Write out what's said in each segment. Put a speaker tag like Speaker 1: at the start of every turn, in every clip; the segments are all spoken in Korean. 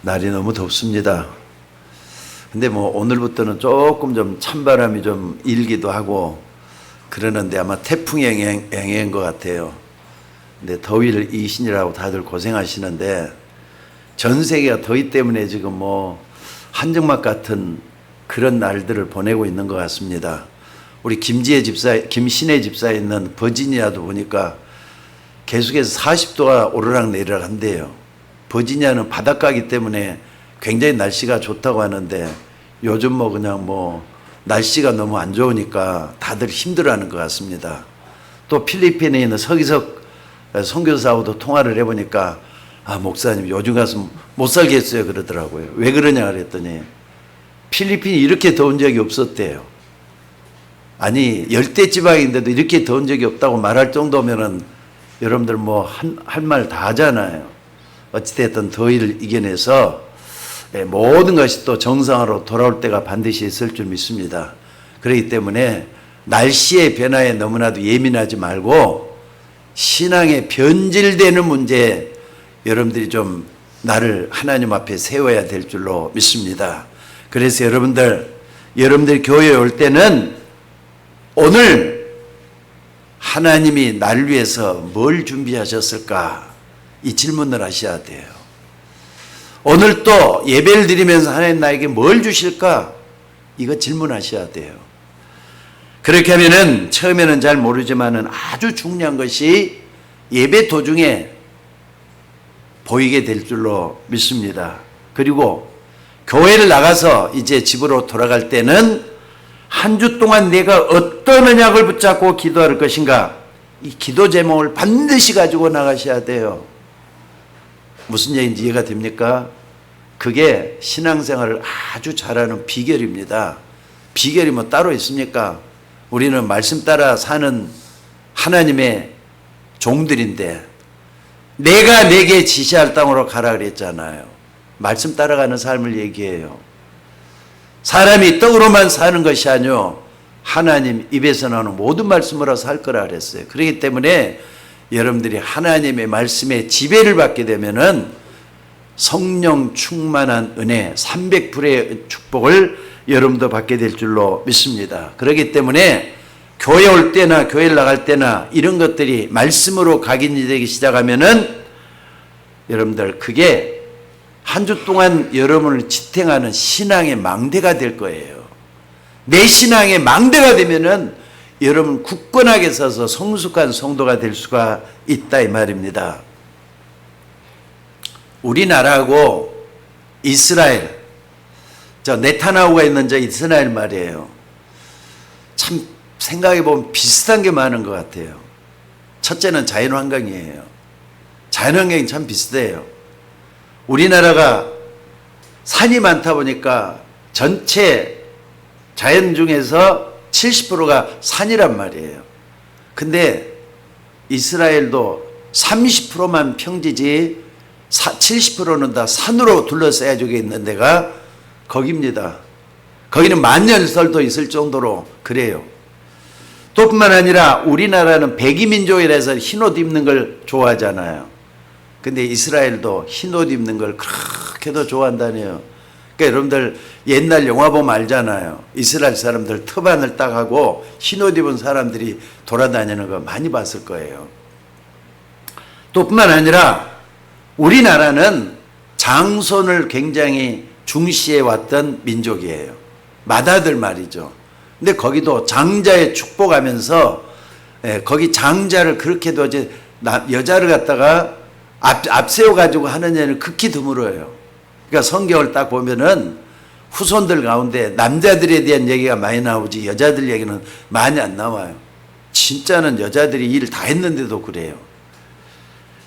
Speaker 1: 날이 너무 덥습니다. 근데 뭐 오늘부터는 조금 좀 찬바람이 좀 일기도 하고 그러는데 아마 태풍 영향인 것 같아요. 근데 더위를 이기시느라고 다들 고생하시는데 전 세계가 더위 때문에 지금 뭐 한정막 같은 그런 날들을 보내고 있는 것 같습니다. 우리 김신혜 집사에 있는 버지니아도 보니까 계속해서 40도가 오르락 내리락 한대요. 버지니아는 바닷가이기 때문에 굉장히 날씨가 좋다고 하는데 요즘 뭐 그냥 뭐 날씨가 너무 안 좋으니까 다들 힘들어하는 것 같습니다. 또 필리핀에 있는 서기석 선교사하고도 통화를 해보니까 목사님 요즘 가서 못 살겠어요 그러더라고요. 왜 그러냐 그랬더니 필리핀이 이렇게 더운 적이 없었대요. 아니 열대지방인데도 이렇게 더운 적이 없다고 말할 정도면은 여러분들 뭐 할 말 다 하잖아요. 어찌됐든 더위를 이겨내서 모든 것이 또 정상으로 돌아올 때가 반드시 있을 줄 믿습니다. 그렇기 때문에 날씨의 변화에 너무나도 예민하지 말고 신앙의 변질되는 문제에 여러분들이 좀 나를 하나님 앞에 세워야 될 줄로 믿습니다. 그래서 여러분들 교회에 올 때는 오늘 하나님이 나를 위해서 뭘 준비하셨을까? 이 질문을 하셔야 돼요. 오늘 또 예배를 드리면서 하나님 나에게 뭘 주실까? 이거 질문하셔야 돼요. 그렇게 하면은 처음에는 잘 모르지만은 아주 중요한 것이 예배 도중에 보이게 될 줄로 믿습니다. 그리고 교회를 나가서 이제 집으로 돌아갈 때는 한 주 동안 내가 어떤 언약을 붙잡고 기도할 것인가? 이 기도 제목을 반드시 가지고 나가셔야 돼요. 무슨 얘기인지 이해가 됩니까? 그게 신앙생활을 아주 잘하는 비결입니다. 비결이 뭐 따로 있습니까? 우리는 말씀 따라 사는 하나님의 종들인데 내가 내게 지시할 땅으로 가라 그랬잖아요. 말씀 따라가는 삶을 얘기해요. 사람이 떡으로만 사는 것이 아니요 하나님 입에서 나오는 모든 말씀으로 살 거라 그랬어요. 그렇기 때문에 여러분들이 하나님의 말씀에 지배를 받게 되면은 성령 충만한 은혜 300%의 축복을 여러분도 받게 될 줄로 믿습니다. 그렇기 때문에 교회 올 때나 교회를 나갈 때나 이런 것들이 말씀으로 각인이 되기 시작하면은 여러분들 그게 한 주 동안 여러분을 지탱하는 신앙의 망대가 될 거예요. 내 신앙의 망대가 되면은 여러분 굳건하게 서서 성숙한 성도가 될 수가 있다 이 말입니다. 우리나라하고 이스라엘, 저 네타냐후가 있는 저 이스라엘 말이에요. 참 생각해보면 비슷한 게 많은 것 같아요. 첫째는 자연환경이에요. 자연환경이 참 비슷해요. 우리나라가 산이 많다 보니까 전체 자연 중에서 70%가 산이란 말이에요. 근데 이스라엘도 30%만 평지지 70%는 다 산으로 둘러싸여져 있는 데가 거기입니다. 거기는 만년설도 있을 정도로 그래요. 또 뿐만 아니라 우리나라는 백이민족이라서 흰옷 입는 걸 좋아하잖아요. 근데 이스라엘도 흰옷 입는 걸 그렇게도 좋아한다네요. 그러니까 여러분들 옛날 영화 보면 알잖아요. 이스라엘 사람들 터반을 딱 하고 흰옷 입은 사람들이 돌아다니는 거 많이 봤을 거예요. 또 뿐만 아니라 우리나라는 장손을 굉장히 중시해 왔던 민족이에요. 마다들 말이죠. 근데 거기도 장자의 축복하면서 거기 장자를 그렇게도 이제 여자를 갖다가 앞세워 가지고 하는 애는 극히 드물어요. 그러니까 성경을 딱 보면은 후손들 가운데 남자들에 대한 얘기가 많이 나오지 여자들 얘기는 많이 안 나와요. 진짜는 여자들이 일 다 했는데도 그래요.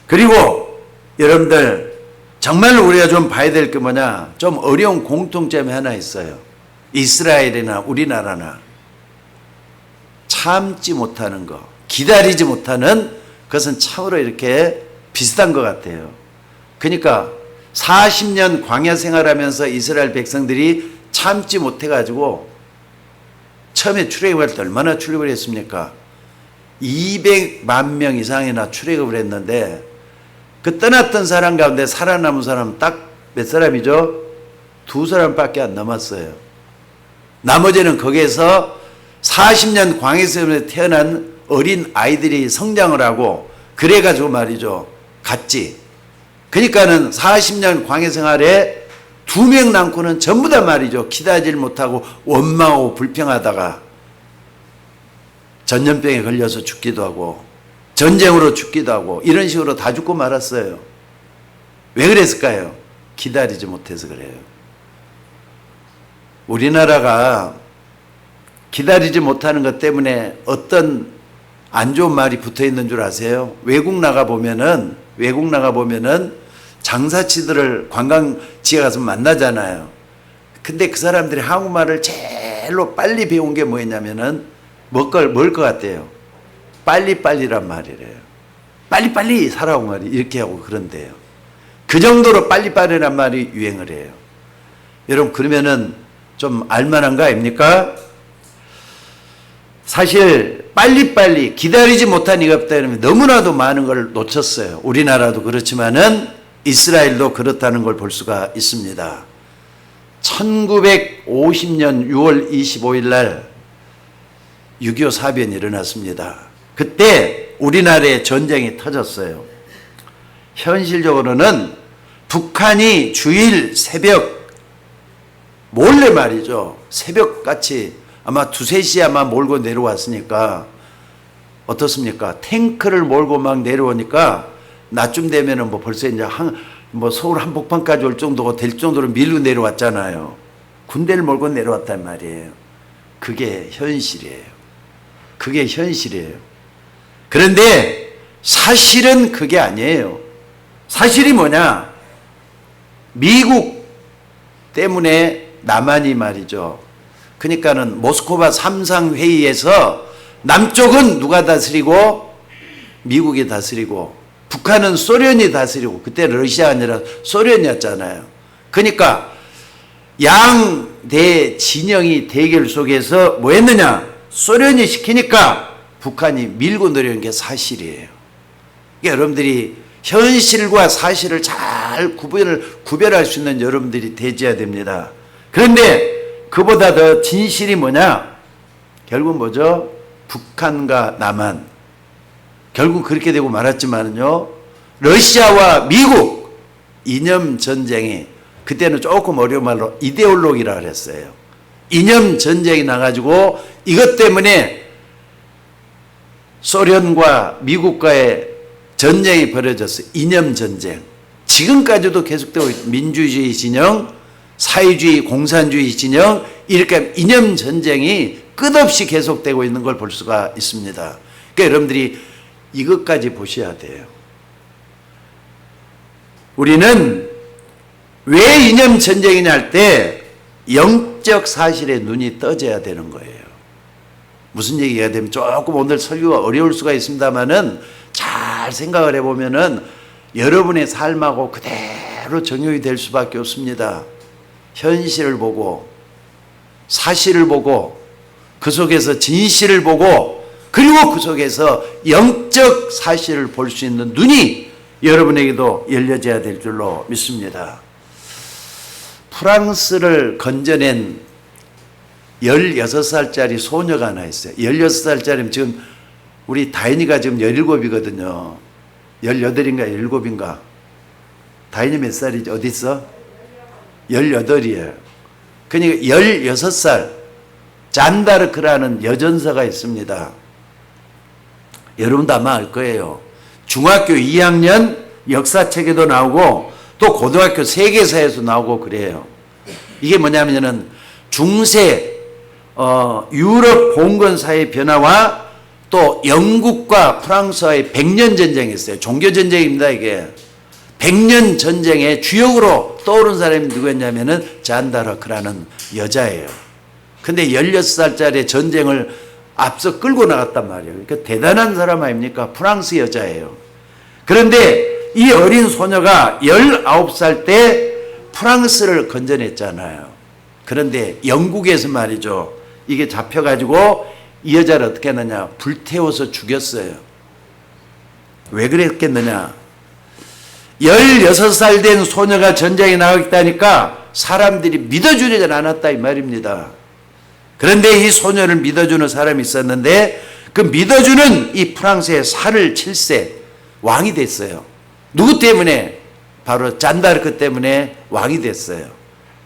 Speaker 1: 그리고 여러분들 정말 우리가 좀 봐야 될 게 뭐냐, 좀 어려운 공통점이 하나 있어요. 이스라엘이나 우리나라나 참지 못하는 거, 기다리지 못하는 것은 참으로 이렇게 비슷한 것 같아요. 그러니까 40년 광야 생활하면서 이스라엘 백성들이 참지 못해가지고 처음에 출애굽할 때 얼마나 출애굽을 했습니까? 200만 명 이상이나 출애굽을 했는데 그 떠났던 사람 가운데 살아남은 사람 딱 몇 사람이죠? 2사람밖에 안 남았어요. 나머지는 거기에서 40년 광야에서 태어난 어린 아이들이 성장을 하고 그래가지고 말이죠. 갔지. 그러니까는 40년 광야 생활에 2명 남고는 전부 다 말이죠. 기다리질 못하고 원망하고 불평하다가 전염병에 걸려서 죽기도 하고 전쟁으로 죽기도 하고 이런 식으로 다 죽고 말았어요. 왜 그랬을까요? 기다리지 못해서 그래요. 우리나라가 기다리지 못하는 것 때문에 어떤 안 좋은 말이 붙어 있는 줄 아세요? 외국 나가 보면은 장사치들을 관광지에 가서 만나잖아요. 근데 그 사람들이 한국말을 제일로 빨리 배운 게 뭐였냐면은 뭘 것 같아요? 빨리빨리란 말이래요. 빨리빨리 살아온 말이 이렇게 하고 그런데요. 그 정도로 빨리빨리란 말이 유행을 해요. 여러분 그러면은 좀 알만한 거 아닙니까? 사실 빨리빨리 기다리지 못한 이것 때문에 너무나도 많은 걸 놓쳤어요. 우리나라도 그렇지만은 이스라엘도 그렇다는 걸 볼 수가 있습니다. 1950년 6월 25일 날 6.25 사변이 일어났습니다. 그때 우리나라에 전쟁이 터졌어요. 현실적으로는 북한이 주일 새벽 몰래 말이죠. 새벽같이 아마 2-3시에 아마 몰고 내려왔으니까 어떻습니까? 탱크를 몰고 막 내려오니까 낮쯤 되면은 뭐 벌써 이제 서울 한복판까지 올 정도가 될 정도로 밀고 내려왔잖아요. 군대를 몰고 내려왔단 말이에요. 그게 현실이에요. 그게 현실이에요. 그런데 사실은 그게 아니에요. 사실이 뭐냐? 미국 때문에 남한이 말이죠. 그러니까는 모스크바 3상 회의에서 남쪽은 누가 다스리고 미국이 다스리고 북한은 소련이 다스리고 그때 러시아 아니라 소련이었잖아요. 그러니까 양대 진영이 대결 속에서 뭐 했느냐? 소련이 시키니까 북한이 밀고 내려오는 게 사실이에요. 그러니까 여러분들이 현실과 사실을 잘 구별할 수 있는 여러분들이 되어야 됩니다. 그런데 그보다 더 진실이 뭐냐? 결국 뭐죠? 북한과 남한. 결국 그렇게 되고 말았지만요. 러시아와 미국 이념 전쟁이 그때는 조금 어려운 말로 이데올로기라 그랬어요. 이념 전쟁이 나가지고 이것 때문에 소련과 미국과의 전쟁이 벌어졌어요. 이념 전쟁. 지금까지도 계속되고 있어요. 민주주의 진영, 사회주의, 공산주의 진영 이렇게 이념 전쟁이 끝없이 계속되고 있는 걸 볼 수가 있습니다. 그러니까 여러분들이 이것까지 보셔야 돼요. 우리는 왜 이념 전쟁이냐 할 때 영적 사실에 눈이 떠져야 되는 거예요. 무슨 얘기가 되면 조금 오늘 설교가 어려울 수가 있습니다만은 잘 생각을 해보면은 여러분의 삶하고 그대로 정형이 될 수밖에 없습니다. 현실을 보고 사실을 보고 그 속에서 진실을 보고 그리고 그 속에서 영적 사실을 볼 수 있는 눈이 여러분에게도 열려져야 될 줄로 믿습니다. 프랑스를 건져낸 16살짜리 소녀가 하나 있어요. 16살짜리면 지금 우리 다인이가 지금 17이거든요. 18인가 17인가. 다인이 몇 살이지? 어디 있어? 18이에요. 그러니까 16살 잔다르크라는 여전사가 있습니다. 여러분도 아마 알 거예요. 중학교 2학년 역사책에도 나오고 또 고등학교 세계사에서 나오고 그래요. 이게 뭐냐면은 중세 유럽 봉건사의 변화와 또 영국과 프랑스와의 100년 전쟁이 있어요. 종교전쟁입니다 이게. 100년 전쟁의 주역으로 떠오른 사람이 누구였냐면은 잔다르크라는 여자예요. 근데 16살짜리 전쟁을 앞서 끌고 나갔단 말이에요. 그러니까 대단한 사람 아닙니까? 프랑스 여자예요. 그런데 이 어린 소녀가 19살 때 프랑스를 건져냈잖아요. 그런데 영국에서 말이죠. 이게 잡혀가지고 이 여자를 어떻게 했느냐? 불태워서 죽였어요. 왜 그랬겠느냐? 16살 된 소녀가 전쟁에 나가겠다니까 사람들이 믿어주지 않았다 이 말입니다. 그런데 이 소녀를 믿어주는 사람이 있었는데 그 믿어주는 이 프랑스의 샤를 7세 왕이 됐어요. 누구 때문에? 바로 잔다르크 때문에 왕이 됐어요.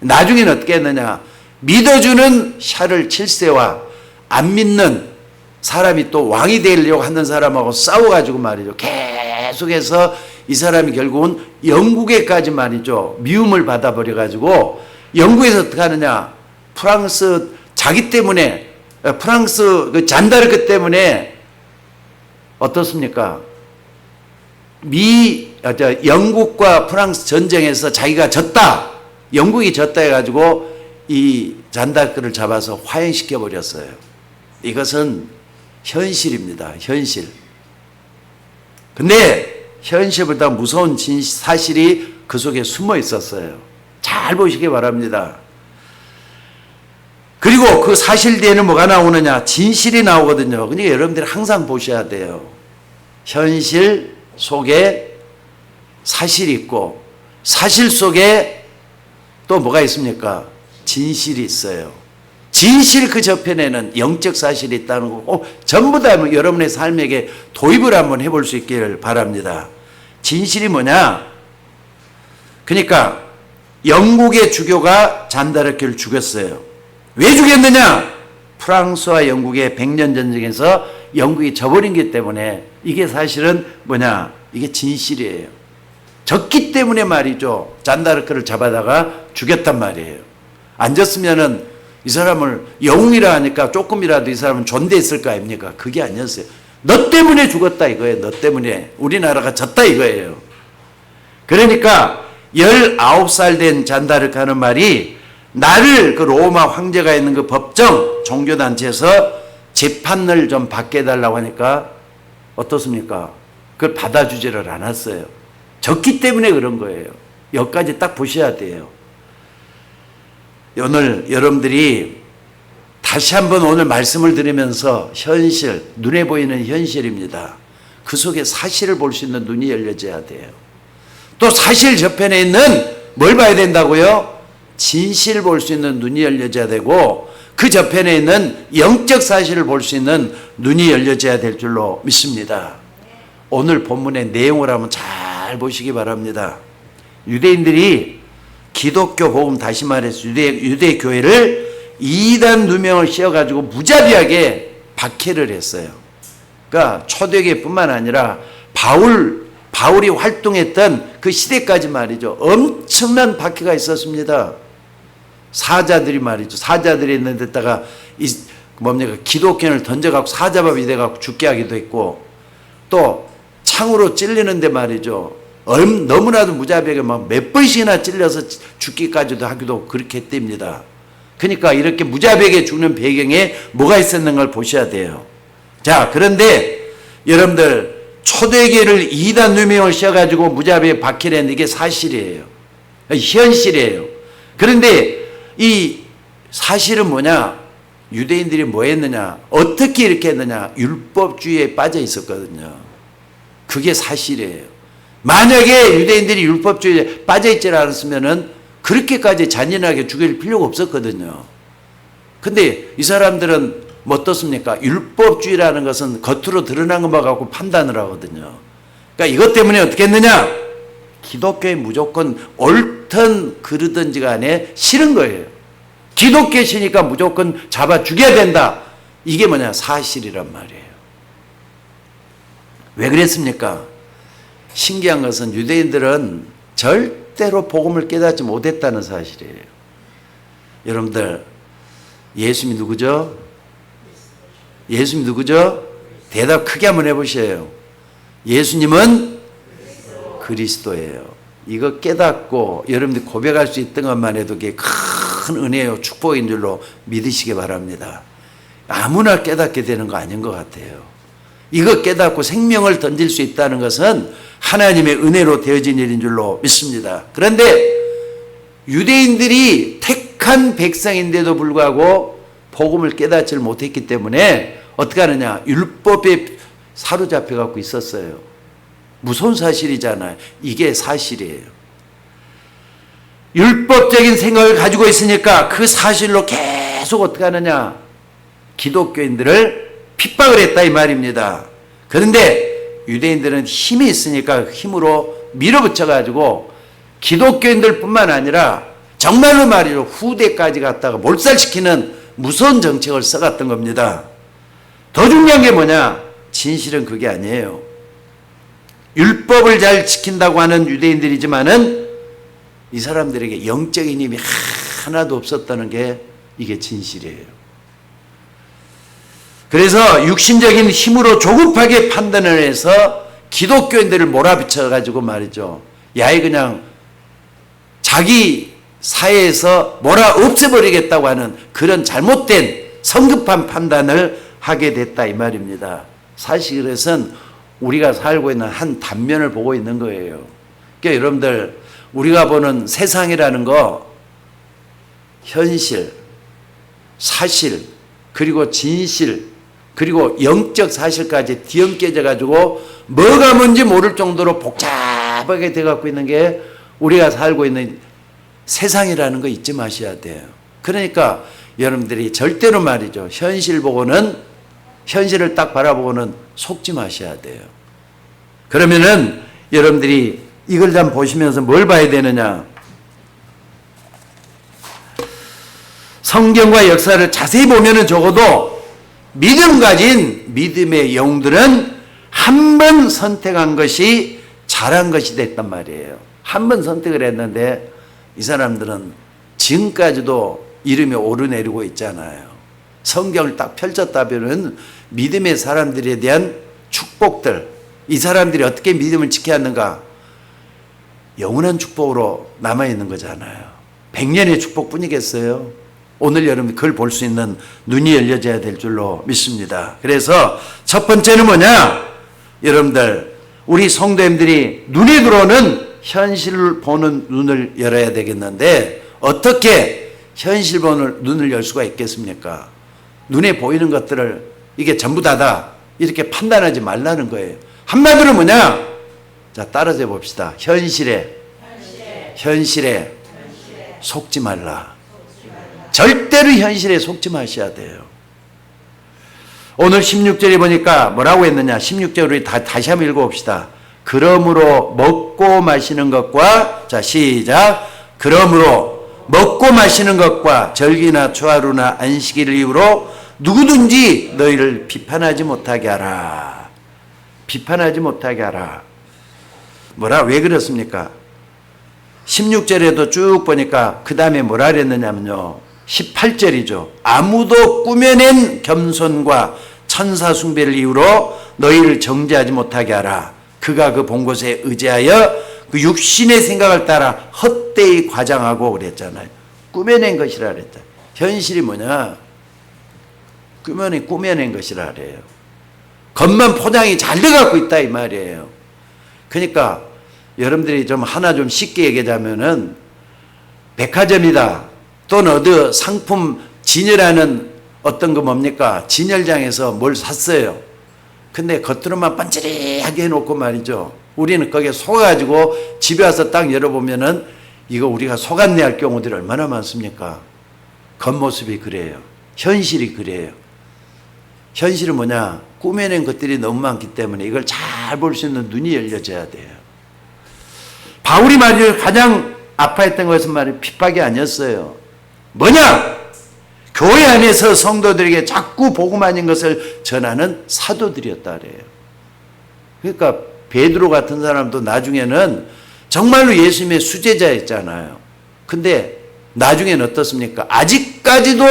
Speaker 1: 나중에는 어떻게 했느냐? 믿어주는 샤를 7세와 안 믿는 사람이 또 왕이 되려고 하는 사람하고 싸워가지고 말이죠. 계속해서 이 사람이 결국은 영국에까지 말이죠. 미움을 받아버려가지고 영국에서 어떻게 하느냐? 프랑스 자기 때문에 프랑스 그 잔다르크 때문에 어떻습니까? 영국과 프랑스 전쟁에서 자기가 졌다. 영국이 졌다 해가지고 이 잔다르크를 잡아서 화형시켜 버렸어요. 이것은 현실입니다. 현실. 근데 현실보다 무서운 사실이 그 속에 숨어 있었어요. 잘 보시기 바랍니다. 그리고 그 사실 뒤에는 뭐가 나오느냐? 진실이 나오거든요. 그러니까 여러분들이 항상 보셔야 돼요. 현실 속에 사실이 있고 사실 속에 또 뭐가 있습니까? 진실이 있어요. 진실 그 저편에는 영적 사실이 있다는 거고 전부 다 여러분의 삶에게 도입을 한번 해볼 수 있기를 바랍니다. 진실이 뭐냐? 그러니까 영국의 주교가 잔다르크를 죽였어요. 왜 죽였느냐? 프랑스와 영국의 100년 전쟁에서 영국이 져버린 것 때문에 이게 사실은 뭐냐? 이게 진실이에요. 졌기 때문에 말이죠. 잔다르크를 잡아다가 죽였단 말이에요. 안 졌으면은 이 사람을 영웅이라 하니까 조금이라도 이 사람은 존대했을 거 아닙니까? 그게 아니었어요. 너 때문에 죽었다 이거예요. 너 때문에 우리나라가 졌다 이거예요. 그러니까 19살 된 잔다르크 하는 말이 나를 그 로마 황제가 있는 그 법정 종교단체에서 재판을 좀 받게 해달라고 하니까 어떻습니까? 그걸 받아주지를 않았어요. 졌기 때문에 그런 거예요. 여기까지 딱 보셔야 돼요. 오늘 여러분들이 다시 한번 오늘 말씀을 들으면서 현실, 눈에 보이는 현실입니다. 그 속에 사실을 볼 수 있는 눈이 열려져야 돼요. 또 사실 저편에 있는 뭘 봐야 된다고요? 진실을 볼 수 있는 눈이 열려져야 되고 그 저편에 있는 영적 사실을 볼 수 있는 눈이 열려져야 될 줄로 믿습니다. 오늘 본문의 내용을 한번 잘 보시기 바랍니다. 유대인들이 기독교 복음 다시 말해서 유대 교회를 이단 누명을 씌워가지고 무자비하게 박해를 했어요. 그러니까 초대교회뿐만 아니라 바울이 활동했던 그 시대까지 말이죠. 엄청난 박해가 있었습니다. 사자들이 말이죠. 사자들이 있는 데다가 기독교인을 던져갖고 사자밥이 돼갖고 죽게 하기도 했고 또 창으로 찔리는데 말이죠. 너무나도 무자비하게 막 몇 번씩이나 찔려서 죽기까지도 하기도 그렇게 했답니다. 그러니까 이렇게 무자비하게 죽는 배경에 뭐가 있었는 걸 보셔야 돼요. 자, 그런데 여러분들 초대교회를 이단 누명을 씌워가지고 무자비하게 박해를 했는데 이게 사실이에요. 현실이에요. 그런데 이 사실은 뭐냐? 유대인들이 뭐 했느냐? 어떻게 이렇게 했느냐? 율법주의에 빠져 있었거든요. 그게 사실이에요. 만약에 유대인들이 율법주의에 빠져있지 않았으면은 그렇게까지 잔인하게 죽일 필요가 없었거든요. 근데 이 사람들은 뭐 어떻습니까? 율법주의라는 것은 겉으로 드러난 것만 갖고 판단을 하거든요. 그러니까 이것 때문에 어떻게 했느냐? 기독교에 무조건 옳든 그르든지 간에 싫은 거예요. 기독교시니까 무조건 잡아 죽여야 된다. 이게 뭐냐? 사실이란 말이에요. 왜 그랬습니까? 신기한 것은 유대인들은 절대로 복음을 깨닫지 못했다는 사실이에요. 여러분들 예수님이 누구죠? 예수님이 누구죠? 대답 크게 한번 해보세요. 예수님은 그리스도예요. 이거 깨닫고 여러분들이 고백할 수 있던 것만 해도 그게 큰 은혜요 축복인 줄로 믿으시기 바랍니다. 아무나 깨닫게 되는 거 아닌 것 같아요. 이거 깨닫고 생명을 던질 수 있다는 것은 하나님의 은혜로 되어진 일인 줄로 믿습니다. 그런데 유대인들이 택한 백성인데도 불구하고 복음을 깨닫지를 못했기 때문에 어떻게 하느냐? 율법에 사로잡혀 갖고 있었어요. 무서운 사실이잖아요. 이게 사실이에요. 율법적인 생각을 가지고 있으니까 그 사실로 계속 어떻게 하느냐? 기독교인들을 핍박을 했다 이 말입니다. 그런데 유대인들은 힘이 있으니까 힘으로 밀어붙여 가지고 기독교인들 뿐만 아니라 정말로 말이죠. 후대까지 갔다가 몰살시키는 무서운 정책을 써갔던 겁니다. 더 중요한 게 뭐냐? 진실은 그게 아니에요. 율법을 잘 지킨다고 하는 유대인들이지만은 이 사람들에게 영적인 힘이 하나도 없었다는 게 이게 진실이에요. 그래서 육신적인 힘으로 조급하게 판단을 해서 기독교인들을 몰아붙여가지고 말이죠. 야이 그냥 자기 사회에서 몰아 없애버리겠다고 하는 그런 잘못된 성급한 판단을 하게 됐다 이 말입니다. 사실 그것은 우리가 살고 있는 한 단면을 보고 있는 거예요. 그러니까 여러분들 우리가 보는 세상이라는 거 현실, 사실, 그리고 진실, 그리고 영적 사실까지 뒤엉켜져 가지고 뭐가 뭔지 모를 정도로 복잡하게 돼 갖고 있는 게 우리가 살고 있는 세상이라는 거 잊지 마셔야 돼요. 그러니까 여러분들이 절대로 말이죠. 현실을 딱 바라보고는 속지 마셔야 돼요. 그러면은 여러분들이 이걸 좀 보시면서 뭘 봐야 되느냐? 성경과 역사를 자세히 보면은 적어도 믿음 가진 믿음의 영들은 한 번 선택한 것이 잘한 것이 됐단 말이에요. 한 번 선택을 했는데 이 사람들은 지금까지도 이름이 오르내리고 있잖아요. 성경을 딱 펼쳤다면은 믿음의 사람들에 대한 축복들, 이 사람들이 어떻게 믿음을 지켜야 하는가? 영원한 축복으로 남아있는 거잖아요. 100년의 축복뿐이겠어요? 오늘 여러분 그걸 볼 수 있는 눈이 열려져야 될 줄로 믿습니다. 그래서 첫 번째는 뭐냐? 여러분들 우리 성도님들이 눈에 들어오는 현실을 보는 눈을 열어야 되겠는데 어떻게 현실 보는 눈을 열 수가 있겠습니까? 눈에 보이는 것들을 이게 전부 다다 이렇게 판단하지 말라는 거예요. 한마디로 뭐냐? 자, 따라서 해봅시다. 현실에 속지 말라. 절대로 현실에 속지 마셔야 돼요. 오늘 16절에 보니까 뭐라고 했느냐? 16절 우리 다시 한번 읽어봅시다. 그러므로 먹고 마시는 것과, 자 시작. 그러므로 먹고 마시는 것과 절기나 초하루나 안식일을 이유로 누구든지 너희를 비판하지 못하게 하라. 비판하지 못하게 하라. 왜 그렇습니까? 16절에도 쭉 보니까 그 다음에 뭐라 그랬느냐면요. 18절이죠. 아무도 꾸며낸 겸손과 천사 숭배를 이유로 너희를 정죄하지 못하게 하라. 그가 그 본 곳에 의지하여 그 육신의 생각을 따라 헛되이 과장하고 그랬잖아요. 꾸며낸 것이라 그랬잖아요. 현실이 뭐냐? 꾸며낸 것이라 그래요. 겉만 포장이 잘 돼갖고 있다 이 말이에요. 그러니까 여러분들이 좀 하나 좀 쉽게 얘기하자면은 백화점이다 또는 어디 상품 진열하는 어떤 거 뭡니까? 진열장에서 뭘 샀어요. 근데 겉으로만 반짝하게 해놓고 말이죠. 우리는 거기에 속아가지고 집에 와서 딱 열어보면은 이거 우리가 속았네 할 경우들이 얼마나 많습니까? 겉모습이 그래요. 현실이 그래요. 현실은 뭐냐? 꾸며낸 것들이 너무 많기 때문에 이걸 잘 볼 수 있는 눈이 열려져야 돼요. 바울이 말이죠. 가장 아파했던 것은 말이 핍박이 아니었어요. 뭐냐? 교회 안에서 성도들에게 자꾸 복음 아닌 것을 전하는 사도들이었다 그래요. 그러니까 베드로 같은 사람도 나중에는 정말로 예수님의 수제자였잖아요. 근데 나중에는 어떻습니까? 아직까지도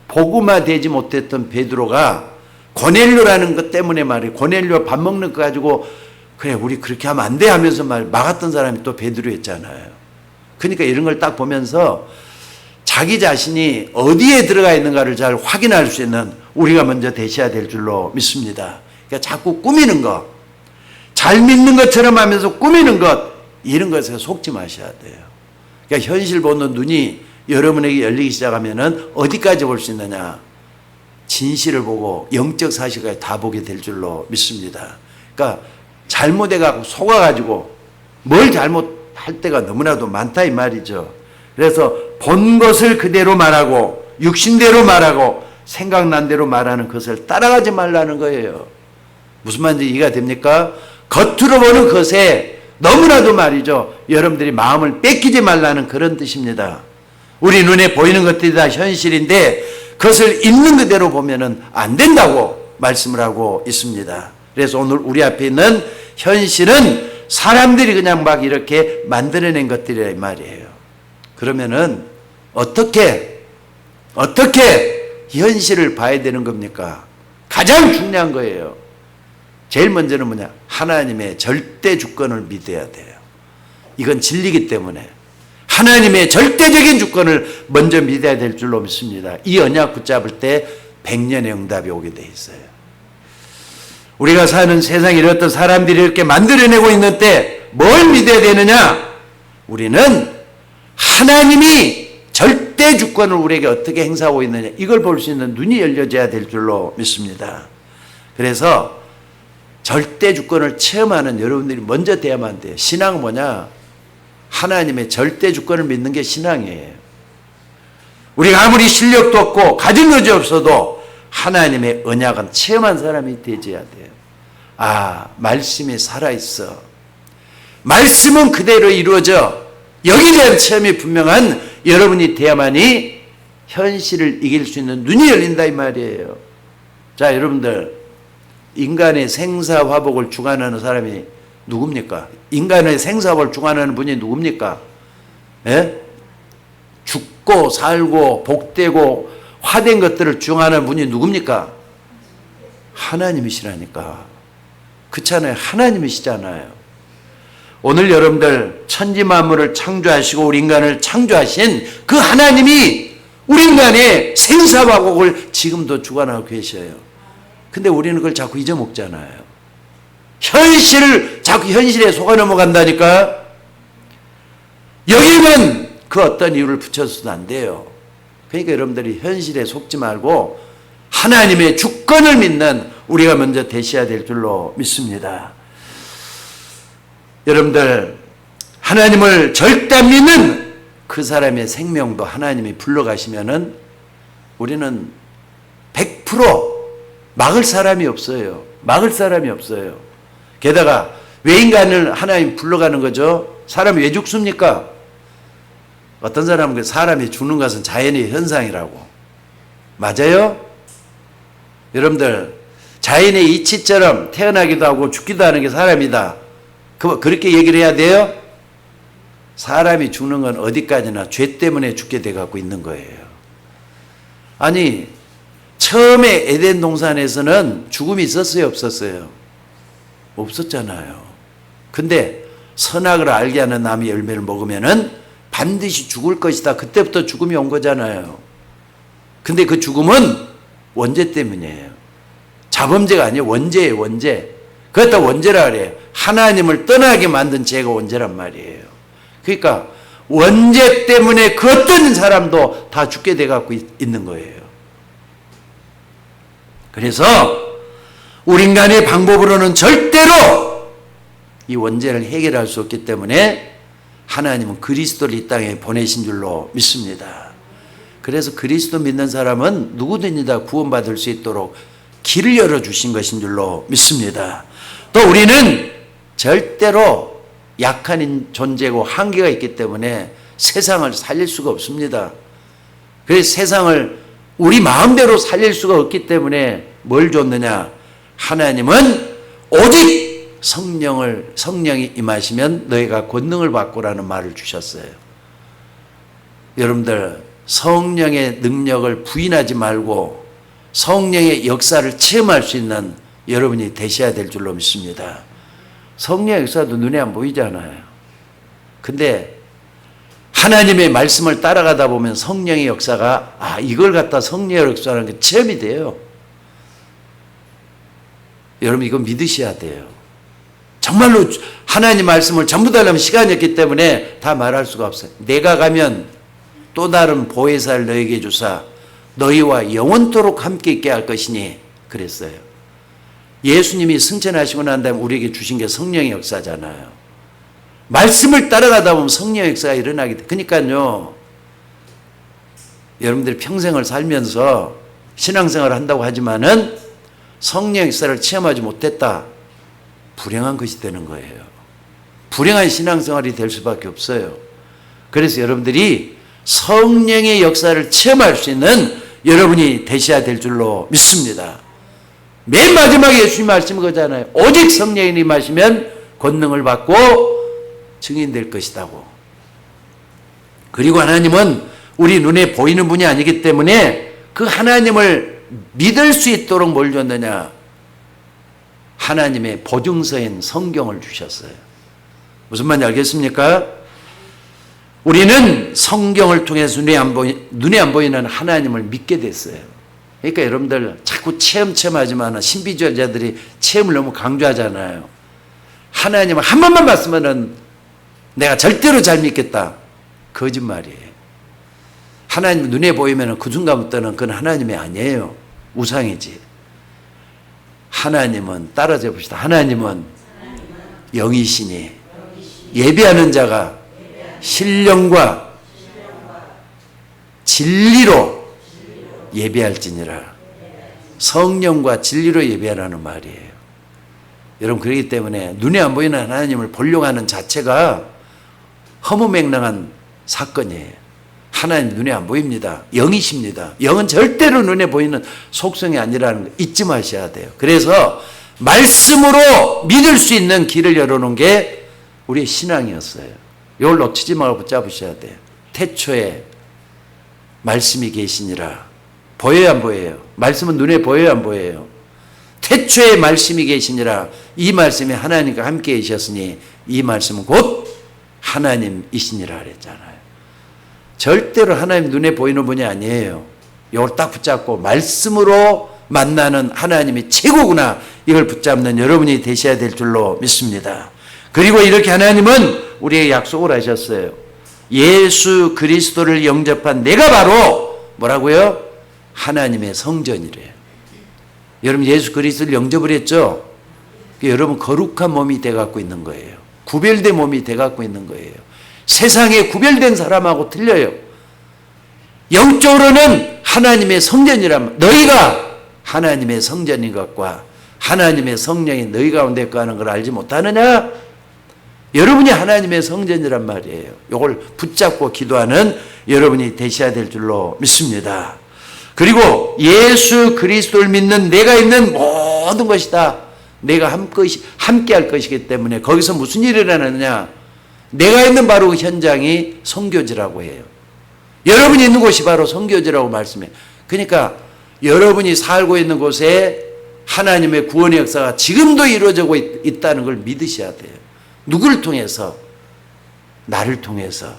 Speaker 1: 복음화되지 못했던 베드로가 고넬료라는 것 때문에 말이에요. 고넬료 밥 먹는 거 가지고 그래 우리 그렇게 하면 안 돼 하면서 막았던 사람이 또 베드로였잖아요. 그러니까 이런 걸 딱 보면서 자기 자신이 어디에 들어가 있는가를 잘 확인할 수 있는 우리가 먼저 되셔야 될 줄로 믿습니다. 그러니까 자꾸 꾸미는 것, 잘 믿는 것처럼 하면서 꾸미는 것, 이런 것에 속지 마셔야 돼요. 그러니까 현실 보는 눈이 여러분에게 열리기 시작하면은 어디까지 볼 수 있느냐? 진실을 보고 영적 사실까지 다 보게 될 줄로 믿습니다. 그러니까 잘못해가고 속아가지고 뭘 잘못할 때가 너무나도 많다 이 말이죠. 그래서 본 것을 그대로 말하고 육신대로 말하고 생각난 대로 말하는 것을 따라가지 말라는 거예요. 무슨 말인지 이해가 됩니까? 겉으로 보는 것에 너무나도 말이죠, 여러분들이 마음을 뺏기지 말라는 그런 뜻입니다. 우리 눈에 보이는 것들이 다 현실인데 그것을 있는 그대로 보면은 안 된다고 말씀을 하고 있습니다. 그래서 오늘 우리 앞에 있는 현실은 사람들이 그냥 막 이렇게 만들어낸 것들이라 이 말이에요. 그러면은 어떻게 현실을 봐야 되는 겁니까? 가장 중요한 거예요. 제일 먼저는 뭐냐? 하나님의 절대 주권을 믿어야 돼요. 이건 진리이기 때문에 하나님의 절대적인 주권을 먼저 믿어야 될 줄로 믿습니다. 이 언약 붙잡을 때 100년의 응답이 오게 돼 있어요. 우리가 사는 세상에 이렇던 사람들이 이렇게 만들어내고 있는 때 뭘 믿어야 되느냐? 우리는 하나님이 절대 주권을 우리에게 어떻게 행사하고 있느냐, 이걸 볼 수 있는 눈이 열려져야 될 줄로 믿습니다. 그래서 절대 주권을 체험하는 여러분들이 먼저 돼야만 돼요. 신앙은 뭐냐? 하나님의 절대 주권을 믿는 게 신앙이에요. 우리가 아무리 실력도 없고 가진 것이 없어도 하나님의 언약은 체험한 사람이 되어야 돼요. 아, 말씀이 살아있어. 말씀은 그대로 이루어져. 여기에 대한 체험이 분명한 여러분이 돼야만이 현실을 이길 수 있는 눈이 열린다 이 말이에요. 자, 여러분들, 인간의 생사화복을 주관하는 사람이 누굽니까? 인간의 생사화복을 주관하는 분이 누굽니까? 예? 죽고 살고 복되고 화된 것들을 주관하는 분이 누굽니까? 하나님이시라니까. 그렇잖아요. 하나님이시잖아요. 오늘 여러분들 천지 만물을 창조하시고 우리 인간을 창조하신 그 하나님이 우리 인간의 생사화복을 지금도 주관하고 계셔요. 근데 우리는 그걸 자꾸 잊어먹잖아요. 자꾸 현실에 속아 넘어간다니까. 여기만 그 어떤 이유를 붙여서도 안 돼요. 그러니까 여러분들이 현실에 속지 말고 하나님의 주권을 믿는 우리가 먼저 되셔야 될 줄로 믿습니다. 여러분들, 하나님을 절대 믿는 그 사람의 생명도 하나님이 불러가시면은 우리는 100% 막을 사람이 없어요. 막을 사람이 없어요. 게다가 왜 인간을 하나님 불러가는 거죠? 사람이 왜 죽습니까? 어떤 사람은 사람이 죽는 것은 자연의 현상이라고. 맞아요? 여러분들, 자연의 이치처럼 태어나기도 하고 죽기도 하는 게 사람이다. 그렇게 얘기를 해야 돼요? 사람이 죽는 건 어디까지나 죄 때문에 죽게 돼 갖고 있는 거예요. 아니, 처음에 에덴 동산에서는 죽음이 있었어요, 없었어요? 없었잖아요. 근데 선악을 알게 하는 나무의 열매를 먹으면은 반드시 죽을 것이다. 그때부터 죽음이 온 거잖아요. 근데 그 죽음은 원죄 때문이에요. 자범죄가 아니에요. 원죄예요, 원죄. 그것도 원죄라 그래요. 하나님을 떠나게 만든 죄가 원죄란 말이에요. 그러니까 원죄 때문에 그 어떤 사람도 다 죽게 돼 갖고 있는 거예요. 그래서 우리 인간의 방법으로는 절대로 이 원죄를 해결할 수 없기 때문에 하나님은 그리스도를 이 땅에 보내신 줄로 믿습니다. 그래서 그리스도 믿는 사람은 누구든지 다 구원받을 수 있도록 길을 열어주신 것인 줄로 믿습니다. 또 우리는 절대로 약한 존재고 한계가 있기 때문에 세상을 살릴 수가 없습니다. 그래서 세상을 우리 마음대로 살릴 수가 없기 때문에 뭘 줬느냐? 하나님은 오직 성령이 임하시면 너희가 권능을 받고라는 말을 주셨어요. 여러분들, 성령의 능력을 부인하지 말고 성령의 역사를 체험할 수 있는 여러분이 되셔야 될 줄로 믿습니다. 성령의 역사도 눈에 안 보이잖아요. 근데 하나님의 말씀을 따라가다 보면 성령의 역사가 이걸 갖다 성령의 역사라는 게 체험이 돼요. 여러분 이거 믿으셔야 돼요. 정말로 하나님 말씀을 전부 다 하려면 시간이 없기 때문에 다 말할 수가 없어요. 내가 가면 또 다른 보혜사를 너에게 주사 너희와 영원토록 함께 있게 할 것이니 그랬어요. 예수님이 승천하시고 난 다음에 우리에게 주신 게 성령의 역사잖아요. 말씀을 따라가다 보면 성령의 역사가 일어나게 돼. 그러니까요, 여러분들이 평생을 살면서 신앙생활을 한다고 하지만은 성령의 역사를 체험하지 못했다. 불행한 것이 되는 거예요. 불행한 신앙생활이 될 수밖에 없어요. 그래서 여러분들이 성령의 역사를 체험할 수 있는 여러분이 되셔야 될 줄로 믿습니다. 맨 마지막에 예수님 말씀이 거잖아요. 오직 성령이 임하시면 권능을 받고 증인될 것이다고. 그리고 하나님은 우리 눈에 보이는 분이 아니기 때문에 그 하나님을 믿을 수 있도록 뭘 줬느냐? 하나님의 보증서인 성경을 주셨어요. 무슨 말인지 알겠습니까? 우리는 성경을 통해서 눈에 안 보이는 하나님을 믿게 됐어요. 그러니까 여러분들 자꾸 체험하지만 신비주의자들이 체험을 너무 강조하잖아요. 하나님을 한 번만 봤으면은 내가 절대로 잘 믿겠다. 거짓말이에요. 하나님 눈에 보이면 그 순간부터는 그건 하나님이 아니에요. 우상이지. 하나님은 따라서 봅시다. 하나님은 영이시니 예배하는 자가 신령과 진리로 예배할지니라. 성령과 진리로 예배하라는 말이에요. 여러분, 그렇기 때문에 눈에 안 보이는 하나님을 보려고 하는 자체가 허무맹랑한 사건이에요. 하나님 눈에 안 보입니다. 영이십니다. 영은 절대로 눈에 보이는 속성이 아니라는 거 잊지 마셔야 돼요. 그래서 말씀으로 믿을 수 있는 길을 열어놓은 게 우리의 신앙이었어요. 이걸 놓치지 말고 붙잡으셔야 돼요. 태초에 말씀이 계시니라. 보여요, 안 보여요? 말씀은 눈에 보여요, 안 보여요? 태초에 말씀이 계시니라. 이 말씀이 하나님과 함께 계셨으니 이 말씀은 곧 하나님이시니라 그랬잖아요. 절대로 하나님 눈에 보이는 분이 아니에요. 이걸 딱 붙잡고 말씀으로 만나는 하나님이 최고구나. 이걸 붙잡는 여러분이 되셔야 될 줄로 믿습니다. 그리고 이렇게 하나님은 우리에게 약속을 하셨어요. 예수 그리스도를 영접한 내가 바로 뭐라고요? 하나님의 성전이래요. 여러분, 예수 그리스도를 영접을 했죠? 여러분 거룩한 몸이 돼갖고 있는 거예요. 구별된 몸이 돼갖고 있는 거예요. 세상에 구별된 사람하고 틀려요. 영적으로는 하나님의 성전이란, 너희가 하나님의 성전인 것과 하나님의 성령이 너희 가운데 있고 하는 걸 알지 못하느냐? 여러분이 하나님의 성전이란 말이에요. 이걸 붙잡고 기도하는 여러분이 되셔야 될 줄로 믿습니다. 그리고 예수 그리스도를 믿는 내가 있는 모든 것이 다 내가 함께 할 것이기 때문에 거기서 무슨 일이 일어나느냐? 내가 있는 바로 그 현장이 성교지라고 해요. 여러분이 있는 곳이 바로 성교지라고 말씀해요. 그러니까 여러분이 살고 있는 곳에 하나님의 구원의 역사가 지금도 이루어지고 있다는 걸 믿으셔야 돼요. 누구를 통해서? 나를 통해서.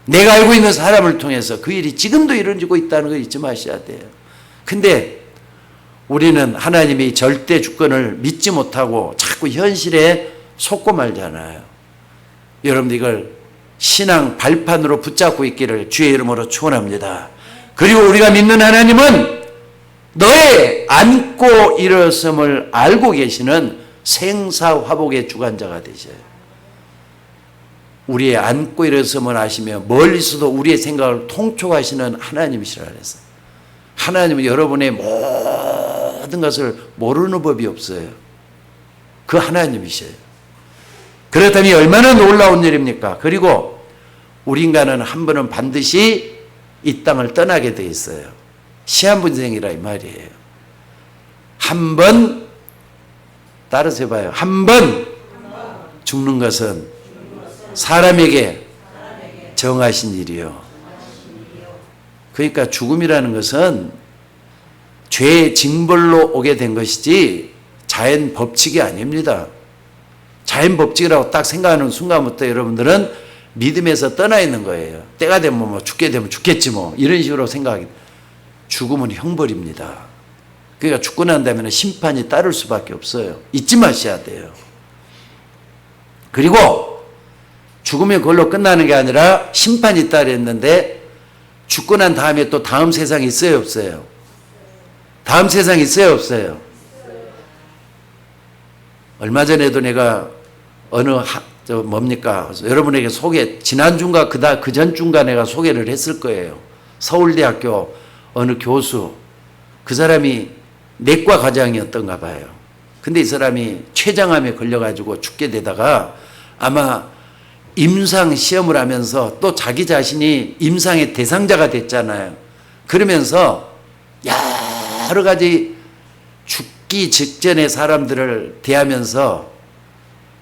Speaker 1: 내가 알고 있는 사람을 통해서 그 일이 지금도 이루어지고 있다는 걸 잊지 마셔야 돼요. 근데 우리는 하나님이 절대 주권을 믿지 못하고 자꾸 현실에 속고 말잖아요. 여러분들 이걸 신앙 발판으로 붙잡고 있기를 주의 이름으로 축원합니다. 그리고 우리가 믿는 하나님은 너의 안고 일어섬을 알고 계시는 생사화복의 주관자가 되셔요. 우리의 안고 일어섬을 아시며 멀리서도 우리의 생각을 통촉하시는 하나님이시라 그랬어요. 하나님은 여러분의 모든 것을 모르는 법이 없어요. 그 하나님이셔요. 그렇다면 얼마나 놀라운 일입니까? 그리고 우리 인간은 한 번은 반드시 이 땅을 떠나게 돼 있어요. 시한분생이라 이 말이에요. 한 번 따라서 해봐요. 한 번 죽는 것은 사람에게 정하신 일이요. 그러니까 죽음이라는 것은 죄의 징벌로 오게 된 것이지 자연 법칙이 아닙니다. 자연 법칙이라고 딱 생각하는 순간부터 여러분들은 믿음에서 떠나 있는 거예요. 때가 되면 뭐 죽게 되면 죽겠지 뭐 이런 식으로 생각하기. 죽음은 형벌입니다. 그러니까 죽고 난 다음에는 심판이 따를 수밖에 없어요. 잊지 마셔야 돼요. 그리고 죽으면 그걸로 끝나는 게 아니라 심판이 따르는데 죽고 난 다음에 또 다음 세상이 있어요 없어요? 다음 세상이 있어요 없어요? 얼마 전에도 내가 뭡니까? 여러분에게 지난주인가 그 전주인가 내가 소개를 했을 거예요. 서울대학교 어느 교수, 그 사람이 내과 과장이었던가 봐요. 근데 이 사람이 췌장암에 걸려가지고 죽게 되다가 아마 임상 시험을 하면서 또 자기 자신이 임상의 대상자가 됐잖아요. 그러면서 여러 가지 죽기 직전의 사람들을 대하면서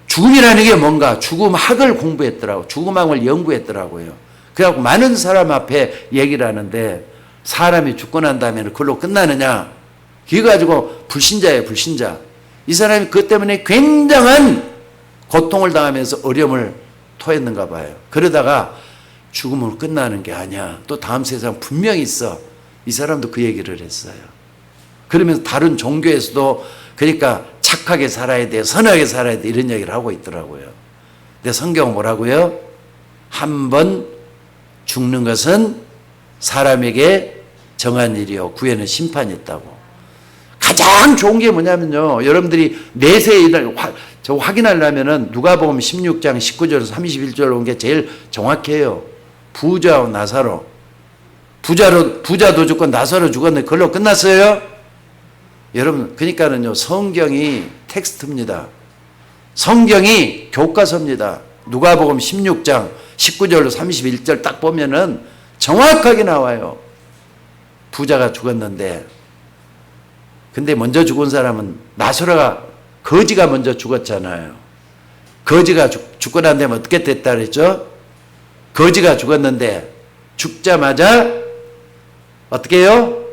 Speaker 1: 죽음이라는 게 뭔가 죽음학을 공부했더라고요. 죽음학을 연구했더라고요. 그래갖고 많은 사람 앞에 얘기를 하는데 사람이 죽고 난 다음에는 그걸로 끝나느냐. 그래 가지고 불신자예요. 불신자. 이 사람이 그것 때문에 굉장한 고통을 당하면서 어려움을 토했는가 봐요. 그러다가 죽음으로 끝나는 게 아니야. 또 다음 세상 분명히 있어. 이 사람도 그 얘기를 했어요. 그러면서 다른 종교에서도 그러니까 착하게 살아야 돼, 선하게 살아야 돼 이런 얘기를 하고 있더라고요. 근데 성경은 뭐라고요? 한 번 죽는 것은 사람에게 정한 일이요 후에는 심판이 있다고. 가장 좋은 게 뭐냐면요, 여러분들이 내세에 저 확인하려면은 누가복음 16장 19절에서 31절 온 게 제일 정확해요. 부자와 나사로. 부자도 죽고 나사로 죽었는데 그걸로 끝났어요? 여러분, 그러니까는요, 성경이 텍스트입니다. 성경이 교과서입니다. 누가복음 16장 19절로 31절 딱 보면은 정확하게 나와요. 부자가 죽었는데, 근데 먼저 죽은 사람은 거지가 먼저 죽었잖아요. 거지가 죽고 난 다음에 어떻게 됐다 그랬죠? 거지가 죽었는데 죽자마자 어떻게 해요?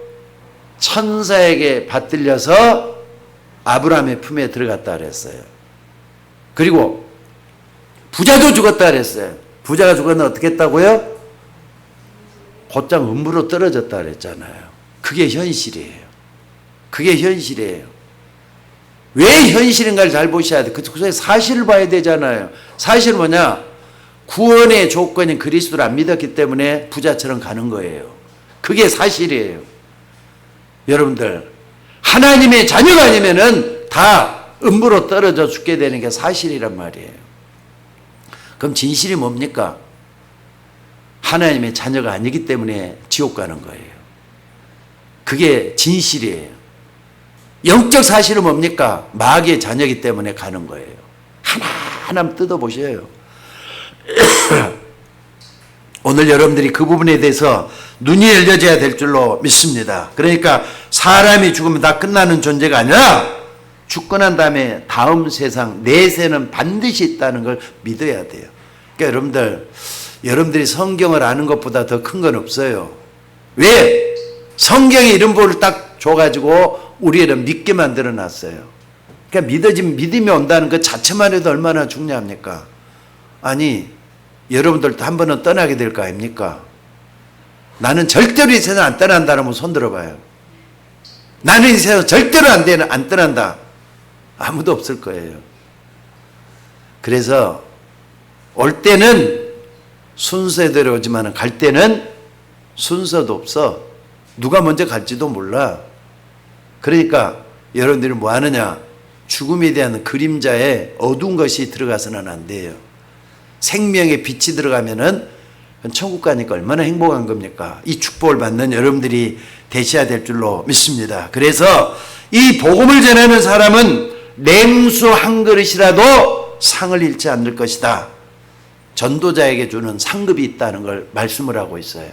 Speaker 1: 천사에게 받들려서 아브라함의 품에 들어갔다 그랬어요. 그리고 부자도 죽었다 그랬어요. 부자가 죽었는데 어떻게 했다고요? 곧장 음부로 떨어졌다 그랬잖아요. 그게 현실이에요. 그게 현실이에요. 왜 현실인가를 잘 보셔야 돼요. 그 속에 사실을 봐야 되잖아요. 사실은 뭐냐? 구원의 조건인 그리스도를 안 믿었기 때문에 부자처럼 가는 거예요. 그게 사실이에요. 여러분들, 하나님의 자녀가 아니면은 다 음부로 떨어져 죽게 되는 게 사실이란 말이에요. 그럼 진실이 뭡니까? 하나님의 자녀가 아니기 때문에 지옥 가는 거예요. 그게 진실이에요. 영적 사실은 뭡니까? 마귀의 자녀이기 때문에 가는 거예요. 하나하나 뜯어보셔요. 오늘 여러분들이 그 부분에 대해서 눈이 열려져야 될 줄로 믿습니다. 그러니까 사람이 죽으면 다 끝나는 존재가 아니라 죽고 난 다음에 다음 세상, 내세는 반드시 있다는 걸 믿어야 돼요. 그러니까 여러분들이 성경을 아는 것보다 더 큰 건 없어요. 왜? 성경의 이름보를 딱 줘가지고 우리를 믿게 만들어 놨어요. 그러니까 믿음이 온다는 것 자체만 해도 얼마나 중요합니까? 아니, 여러분들도 한 번은 떠나게 될 거 아닙니까? 나는 절대로 이 세상 안 떠난다는 분 손 들어봐요. 나는 이 세상 절대로 안 떠난다. 아무도 없을 거예요. 그래서 올 때는 순서대로 오지만 갈 때는 순서도 없어. 누가 먼저 갈지도 몰라. 그러니까 여러분들이 뭐 하느냐? 죽음에 대한 그림자에 어두운 것이 들어가서는 안 돼요. 생명의 빛이 들어가면은 천국 가니까 얼마나 행복한 겁니까? 이 축복을 받는 여러분들이 되셔야 될 줄로 믿습니다. 그래서 이 복음을 전하는 사람은 냉수 한 그릇이라도 상을 잃지 않을 것이다. 전도자에게 주는 상급이 있다는 걸 말씀을 하고 있어요.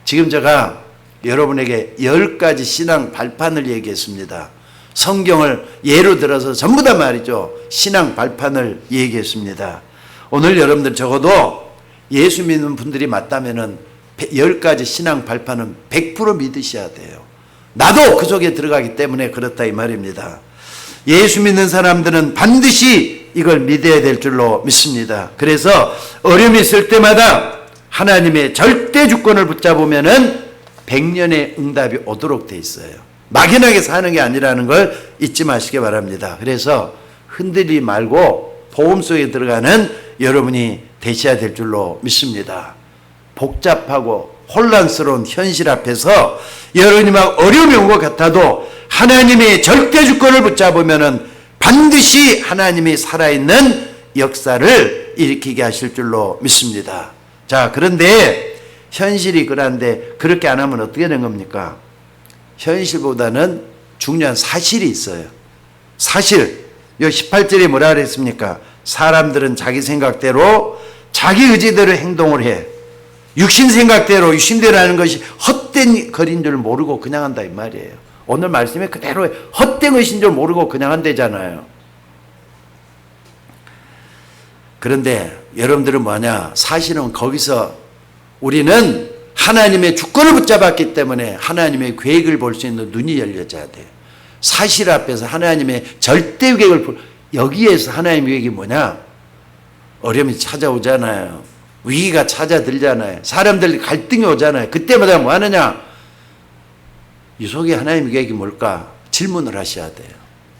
Speaker 1: 지금 제가 여러분에게 10가지 신앙 발판을 얘기했습니다. 성경을 예로 들어서 전부 다 말이죠. 신앙 발판을 얘기했습니다. 오늘 여러분들 적어도 예수 믿는 분들이 맞다면은 10가지 신앙 발판은 100% 믿으셔야 돼요. 나도 그 속에 들어가기 때문에 그렇다 이 말입니다. 예수 믿는 사람들은 반드시 이걸 믿어야 될 줄로 믿습니다. 그래서 어려움이 있을 때마다 하나님의 절대 주권을 붙잡으면은 100년의 응답이 오도록 돼 있어요. 막연하게 사는 게 아니라는 걸 잊지 마시기 바랍니다. 그래서 흔들리지 말고 복음 속에 들어가는 여러분이 되셔야 될 줄로 믿습니다. 복잡하고 혼란스러운 현실 앞에서 여러분이 막 어려움이 온 것 같아도 하나님의 절대 주권을 붙잡으면 반드시 하나님이 살아있는 역사를 일으키게 하실 줄로 믿습니다. 자, 그런데 현실이 그런데 그렇게 안 하면 어떻게 된 겁니까? 현실보다는 중요한 사실이 있어요. 사실. 요 18절에 뭐라 그랬습니까? 사람들은 자기 생각대로 자기 의지대로 행동을 해. 육신 생각대로 육신대로 하는 것이 헛된 거린 줄 모르고 그냥 한다 이 말이에요. 오늘 말씀에 그대로 헛된 것인 줄 모르고 그냥 한대잖아요. 그런데 여러분들은 뭐냐? 사실은 거기서 우리는 하나님의 주권을 붙잡았기 때문에 하나님의 계획을 볼 수 있는 눈이 열려져야 돼요. 사실 앞에서 하나님의 절대 계획을 여기에서 하나님의 계획이 뭐냐? 어려움이 찾아오잖아요. 위기가 찾아들잖아요. 사람들 갈등이 오잖아요. 그때마다 뭐 하느냐? 이 속에 하나님의 계획이 뭘까? 질문을 하셔야 돼요.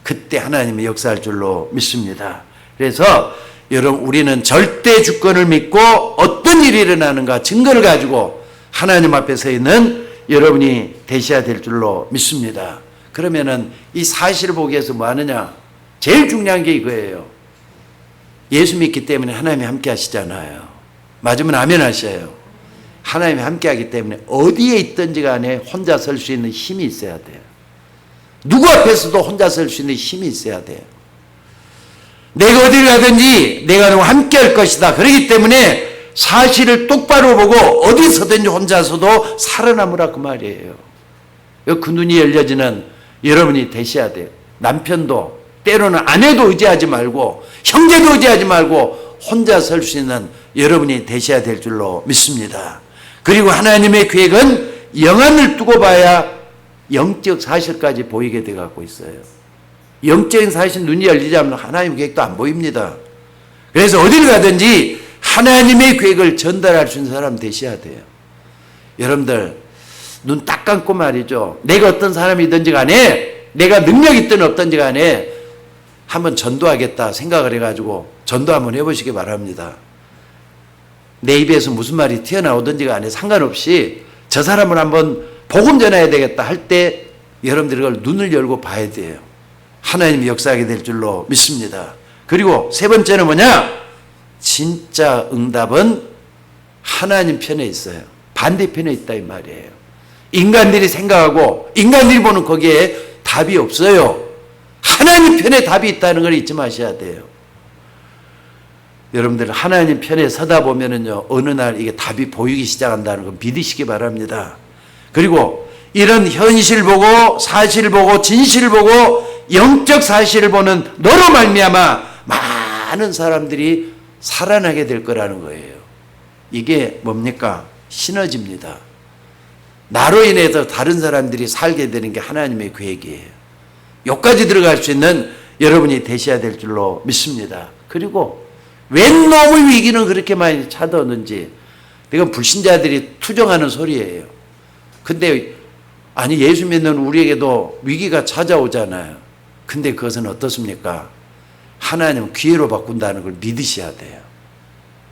Speaker 1: 그때 하나님의 역사할 줄로 믿습니다. 그래서 여러분 우리는 절대 주권을 믿고 어떤 일이 일어나는가 증거를 가지고 하나님 앞에 서 있는 여러분이 되셔야 될 줄로 믿습니다. 그러면은 이 사실을 보기 위해서 뭐 하느냐? 제일 중요한 게 이거예요. 예수 믿기 때문에 하나님이 함께 하시잖아요. 맞으면 아멘 하셔요. 하나님이 함께 하기 때문에 어디에 있든지 간에 혼자 설 수 있는 힘이 있어야 돼요. 누구 앞에서도 혼자 설 수 있는 힘이 있어야 돼요. 내가 어디를 가든지 내가 너와 함께 할 것이다. 그렇기 때문에 사실을 똑바로 보고 어디서든지 혼자서도 살아남으라 그 말이에요. 그 눈이 열려지는 여러분이 되셔야 돼요. 남편도 때로는 아내도 의지하지 말고 형제도 의지하지 말고 혼자 설 수 있는 여러분이 되셔야 될 줄로 믿습니다. 그리고 하나님의 계획은 영안을 두고 봐야 영적 사실까지 보이게 돼 갖고 있어요. 영적인 사실 눈이 열리지 않으면 하나님의 계획도 안 보입니다. 그래서 어딜 가든지 하나님의 계획을 전달할 수 있는 사람 되셔야 돼요. 여러분들 눈 딱 감고 말이죠. 내가 어떤 사람이든지 간에 내가 능력이 있든 없든지 간에 한번 전도하겠다 생각을 해가지고 전도 한번 해보시기 바랍니다. 내 입에서 무슨 말이 튀어나오든지 간에 상관없이 저 사람을 한번 복음 전해야 되겠다 할 때 여러분들이 그걸 눈을 열고 봐야 돼요. 하나님이 역사하게 될 줄로 믿습니다. 그리고 세 번째는 뭐냐? 진짜 응답은 하나님 편에 있어요. 반대편에 있다 이 말이에요. 인간들이 생각하고 인간들이 보는 거기에 답이 없어요. 하나님 편에 답이 있다는 걸 잊지 마셔야 돼요. 여러분들 하나님 편에 서다 보면은요 어느 날 이게 답이 보이기 시작한다는 거 믿으시기 바랍니다. 그리고 이런 현실 보고 사실 보고 진실 보고 영적 사실을 보는 너로 말미암아 많은 사람들이 살아나게 될 거라는 거예요. 이게 뭡니까? 시너지입니다. 나로 인해서 다른 사람들이 살게 되는 게 하나님의 계획이에요. 여기까지 들어갈 수 있는 여러분이 되셔야 될 줄로 믿습니다. 그리고 웬 놈의 위기는 그렇게 많이 찾아오는지 이건 불신자들이 투정하는 소리예요. 근데 아니 예수 믿는 우리에게도 위기가 찾아오잖아요. 근데 그것은 어떻습니까? 하나님은 기회로 바꾼다는 걸 믿으셔야 돼요.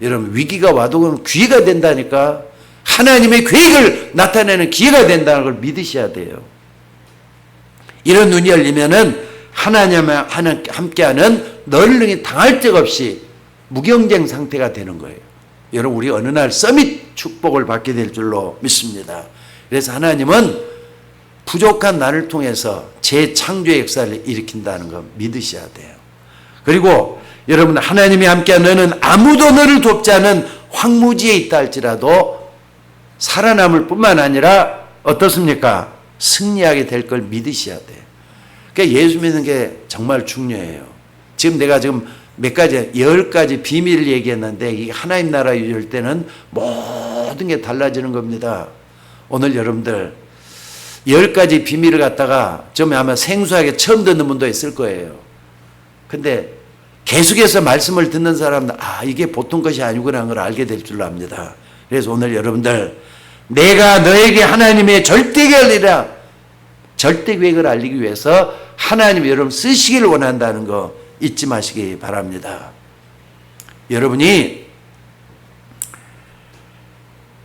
Speaker 1: 여러분 위기가 와도 그럼 기회가 된다니까. 하나님의 계획을 나타내는 기회가 된다는 걸 믿으셔야 돼요. 이런 눈이 열리면은 하나님과 함께하는 널렁이 당할 적 없이 무경쟁 상태가 되는 거예요. 여러분 우리 어느 날 서밋 축복을 받게 될 줄로 믿습니다. 그래서 하나님은 부족한 나를 통해서 재창조의 역사를 일으킨다는 거 믿으셔야 돼요. 그리고 여러분 하나님이 함께 너는 아무도 너를 돕지 않은 황무지에 있다 할지라도 살아남을 뿐만 아니라 어떻습니까? 승리하게 될 걸 믿으셔야 돼요. 그러니까 예수 믿는 게 정말 중요해요. 지금 내가 몇 가지 10가지 비밀을 얘기했는데 이 하나님 나라 이룰 때는 모든 게 달라지는 겁니다. 오늘 여러분들 10가지 비밀을 갖다가 좀 아마 생소하게 처음 듣는 분도 있을 거예요. 근데 계속해서 말씀을 듣는 사람은 이게 보통 것이 아니구나 하는 걸 알게 될 줄로 압니다. 그래서 오늘 여러분들 내가 너에게 하나님의 절대 계획을 알리기 위해서 하나님이 여러분 쓰시기를 원한다는 거 잊지 마시기 바랍니다. 여러분이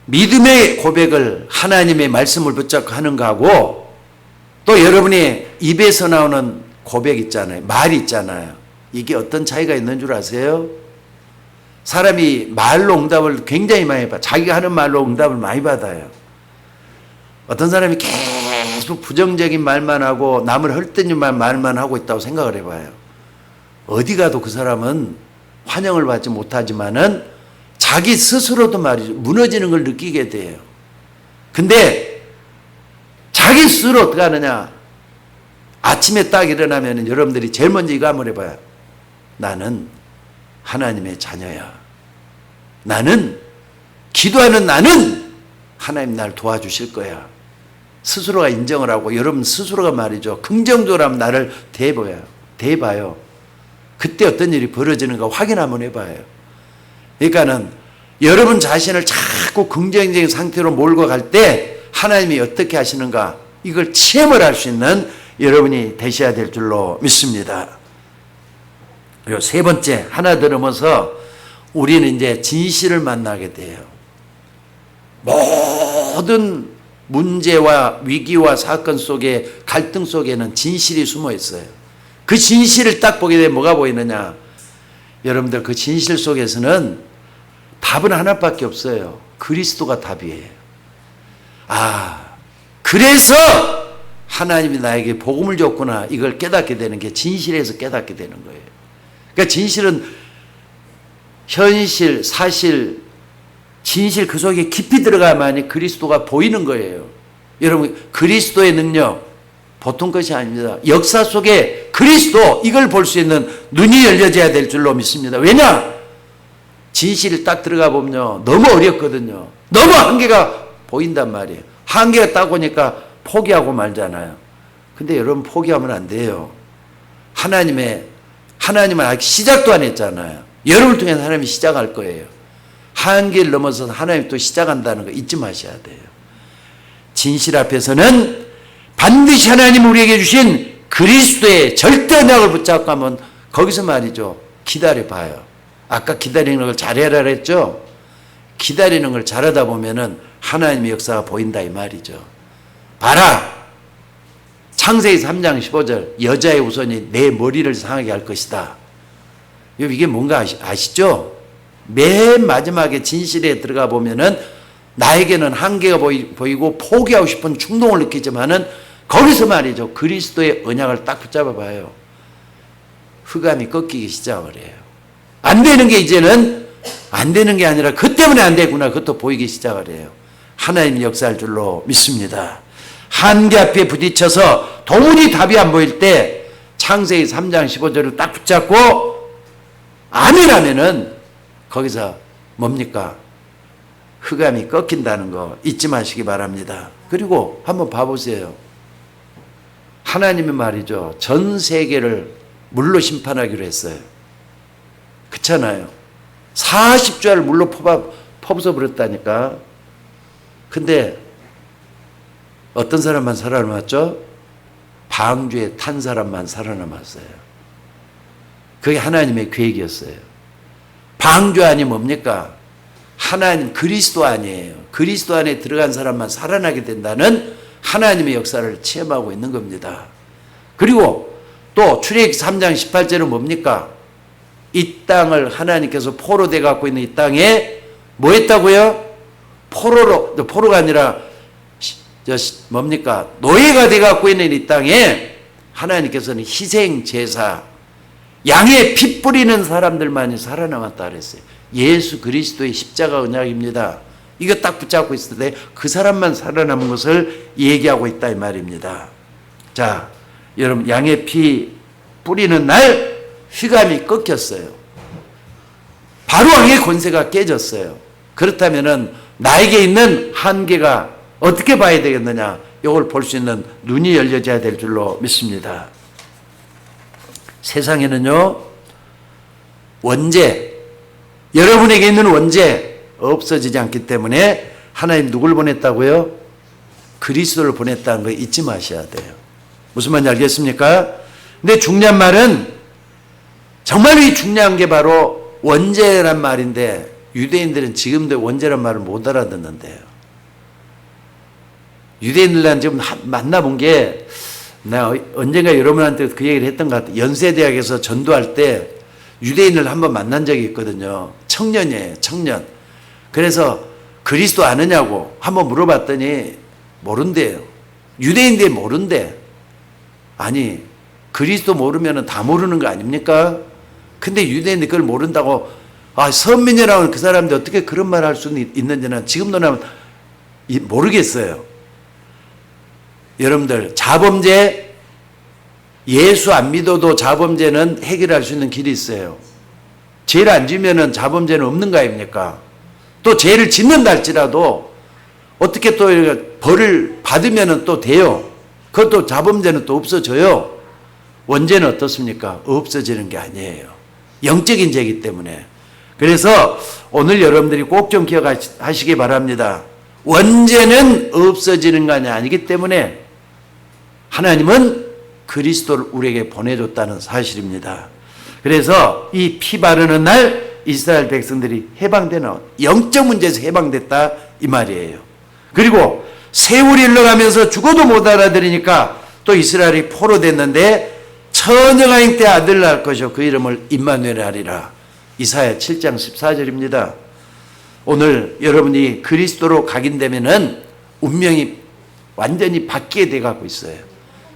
Speaker 1: 믿음의 고백을 하나님의 말씀을 붙잡고 하는 거하고 또 여러분이 입에서 나오는 고백 있잖아요. 말 있잖아요. 이게 어떤 차이가 있는 줄 아세요? 사람이 말로 응답을 굉장히 많이 받아요. 자기가 하는 말로 응답을 많이 받아요. 어떤 사람이 계속 부정적인 말만 하고 남을 헐뜯는 말만 하고 있다고 생각을 해봐요. 어디 가도 그 사람은 환영을 받지 못하지만은 자기 스스로도 말이죠. 무너지는 걸 느끼게 돼요. 근데 자기 스스로 어떻게 하느냐. 아침에 딱 일어나면 여러분들이 제일 먼저 이거 한번 해봐요. 나는 하나님의 자녀야. 나는 기도하는 나는 하나님 날 도와주실 거야. 스스로가 인정을 하고 여러분 스스로가 말이죠. 긍정적으로 하면 나를 대봐요. 그때 어떤 일이 벌어지는가 확인 한번 해봐요. 그러니까는 여러분 자신을 자꾸 긍정적인 상태로 몰고 갈 때 하나님이 어떻게 하시는가 이걸 체험을 할 수 있는 여러분이 되셔야 될 줄로 믿습니다. 그리고 세 번째 하나 더 넘어서 우리는 이제 진실을 만나게 돼요. 모든 문제와 위기와 사건 속에 갈등 속에는 진실이 숨어 있어요. 그 진실을 딱 보게 되면 뭐가 보이느냐. 여러분들 그 진실 속에서는 답은 하나밖에 없어요. 그리스도가 답이에요. 그래서 하나님이 나에게 복음을 줬구나 이걸 깨닫게 되는 게 진실에서 깨닫게 되는 거예요. 그러니까 진실은 현실, 사실, 진실 그 속에 깊이 들어가야만이 그리스도가 보이는 거예요. 여러분 그리스도의 능력 보통 것이 아닙니다. 역사 속에 그리스도 이걸 볼 수 있는 눈이 열려져야 될 줄로 믿습니다. 왜냐? 진실이 딱 들어가 보면요 너무 어렵거든요. 너무 한계가 보인단 말이에요. 한계가 딱 오니까 포기하고 말잖아요. 근데 여러분 포기하면 안 돼요. 하나님은 아직 시작도 안 했잖아요. 여러분을 통해서 하나님이 시작할 거예요. 한계를 넘어서서 하나님이 또 시작한다는 거 잊지 마셔야 돼요. 진실 앞에서는 반드시 하나님 우리에게 주신 그리스도의 절대 언약을 붙잡고 하면 거기서 말이죠. 기다려봐요. 아까 기다리는 걸 잘해라 그랬죠. 기다리는 걸 잘하다 보면은 하나님의 역사가 보인다 이 말이죠. 봐라. 창세기 3장 15절 여자의 우선이 내 머리를 상하게 할 것이다. 이게 뭔가 아시죠? 맨 마지막에 진실에 들어가 보면은 나에게는 한계가 보이고 포기하고 싶은 충동을 느끼지만은 거기서 말이죠. 그리스도의 언약을 딱 붙잡아 봐요. 흑암이 꺾이기 시작을 해요. 안 되는 게 이제는 안 되는 게 아니라 그 때문에 안 되구나. 그것도 보이기 시작을 해요. 하나님 역사할 줄로 믿습니다. 한계 앞에 부딪혀서 도무지 답이 안 보일 때 창세기 3장 15절을 딱 붙잡고 아멘 하면은 거기서 뭡니까? 흑암이 꺾인다는 거 잊지 마시기 바랍니다. 그리고 한번 봐보세요. 하나님의 말이죠. 전 세계를 물로 심판하기로 했어요. 그렇잖아요. 40조를 물로 퍼부어 버렸다니까. 근데 어떤 사람만 살아남았죠? 방주에 탄 사람만 살아남았어요. 그게 하나님의 계획이었어요. 방주 안이 뭡니까? 하나님 그리스도 아니에요. 그리스도 안에 들어간 사람만 살아나게 된다는 하나님의 역사를 체험하고 있는 겁니다. 그리고 또 출애굽기 3장 18절은 뭡니까? 이 땅을 하나님께서 포로 돼 갖고 있는 이 땅에 뭐 했다고요? 포로가 아니라 뭡니까? 노예가 돼 갖고 있는 이 땅에 하나님께서는 희생 제사 양의 피 뿌리는 사람들만이 살아남았다 그랬어요. 예수 그리스도의 십자가 언약입니다. 이거 딱 붙잡고 있을 때 그 사람만 살아남은 것을 얘기하고 있다 이 말입니다. 자, 여러분 양의 피 뿌리는 날 휘감이 꺾였어요. 바로 왕의 권세가 깨졌어요. 그렇다면은 나에게 있는 한계가 어떻게 봐야 되겠느냐? 이걸 볼 수 있는 눈이 열려져야 될 줄로 믿습니다. 세상에는요, 원죄, 여러분에게 있는 원죄 없어지지 않기 때문에 하나님 누굴 보냈다고요? 그리스도를 보냈다는 거 잊지 마셔야 돼요. 무슨 말인지 알겠습니까? 근데 중요한 말은 정말 이 중요한 게 바로 원죄란 말인데 유대인들은 지금도 원죄란 말을 못 알아듣는데요. 유대인들랑 지금 만나본 게 내가 언젠가 여러분한테 그 얘기를 했던 것 같아요. 연세대학에서 전도할 때 유대인을 한번 만난 적이 있거든요. 청년이에요, 청년. 그래서 그리스도 아느냐고 한번 물어봤더니 모른대요. 유대인인데 모른대. 아니, 그리스도 모르면 다 모르는 거 아닙니까? 근데 유대인들 그걸 모른다고, 선민이라고 그 사람들 어떻게 그런 말 할 수 있는지는 지금도 나는 모르겠어요. 여러분들, 자범죄, 예수 안 믿어도 자범죄는 해결할 수 있는 길이 있어요. 죄를 안 지으면 자범죄는 없는 거 아닙니까? 또 죄를 짓는다 할지라도 어떻게 또 벌을 받으면 또 돼요. 그것도 자범죄는 또 없어져요. 원죄는 어떻습니까? 없어지는 게 아니에요. 영적인 죄이기 때문에. 그래서 오늘 여러분들이 꼭 좀 기억하시기 바랍니다. 원죄는 없어지는 거 아니기 때문에 하나님은 그리스도를 우리에게 보내줬다는 사실입니다. 그래서 이 피 바르는 날 이스라엘 백성들이 해방되는, 영적 문제에서 해방됐다 이 말이에요. 그리고 세월이 흘러가면서 죽어도 못 알아들으니까 또 이스라엘이 포로됐는데 처녀가인 때 아들 낳을 것이요 그 이름을 임마누엘 하리라. 이사야 7장 14절입니다. 오늘 여러분이 그리스도로 각인되면은 운명이 완전히 바뀌게 돼 가고 있어요.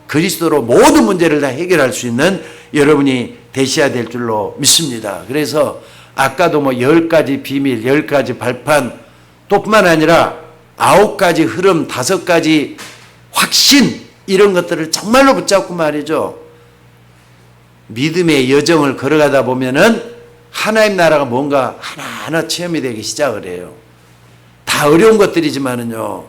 Speaker 1: 그리스도로 모든 문제를 다 해결할 수 있는 여러분이 되셔야 될 줄로 믿습니다. 그래서 아까도 10가지 비밀, 10가지 발판, 또 뿐만 아니라 9가지 흐름, 5가지 확신, 이런 것들을 정말로 붙잡고 말이죠. 믿음의 여정을 걸어가다 보면은 하나님 나라가 뭔가 하나하나 체험이 되기 시작을 해요. 다 어려운 것들이지만은요,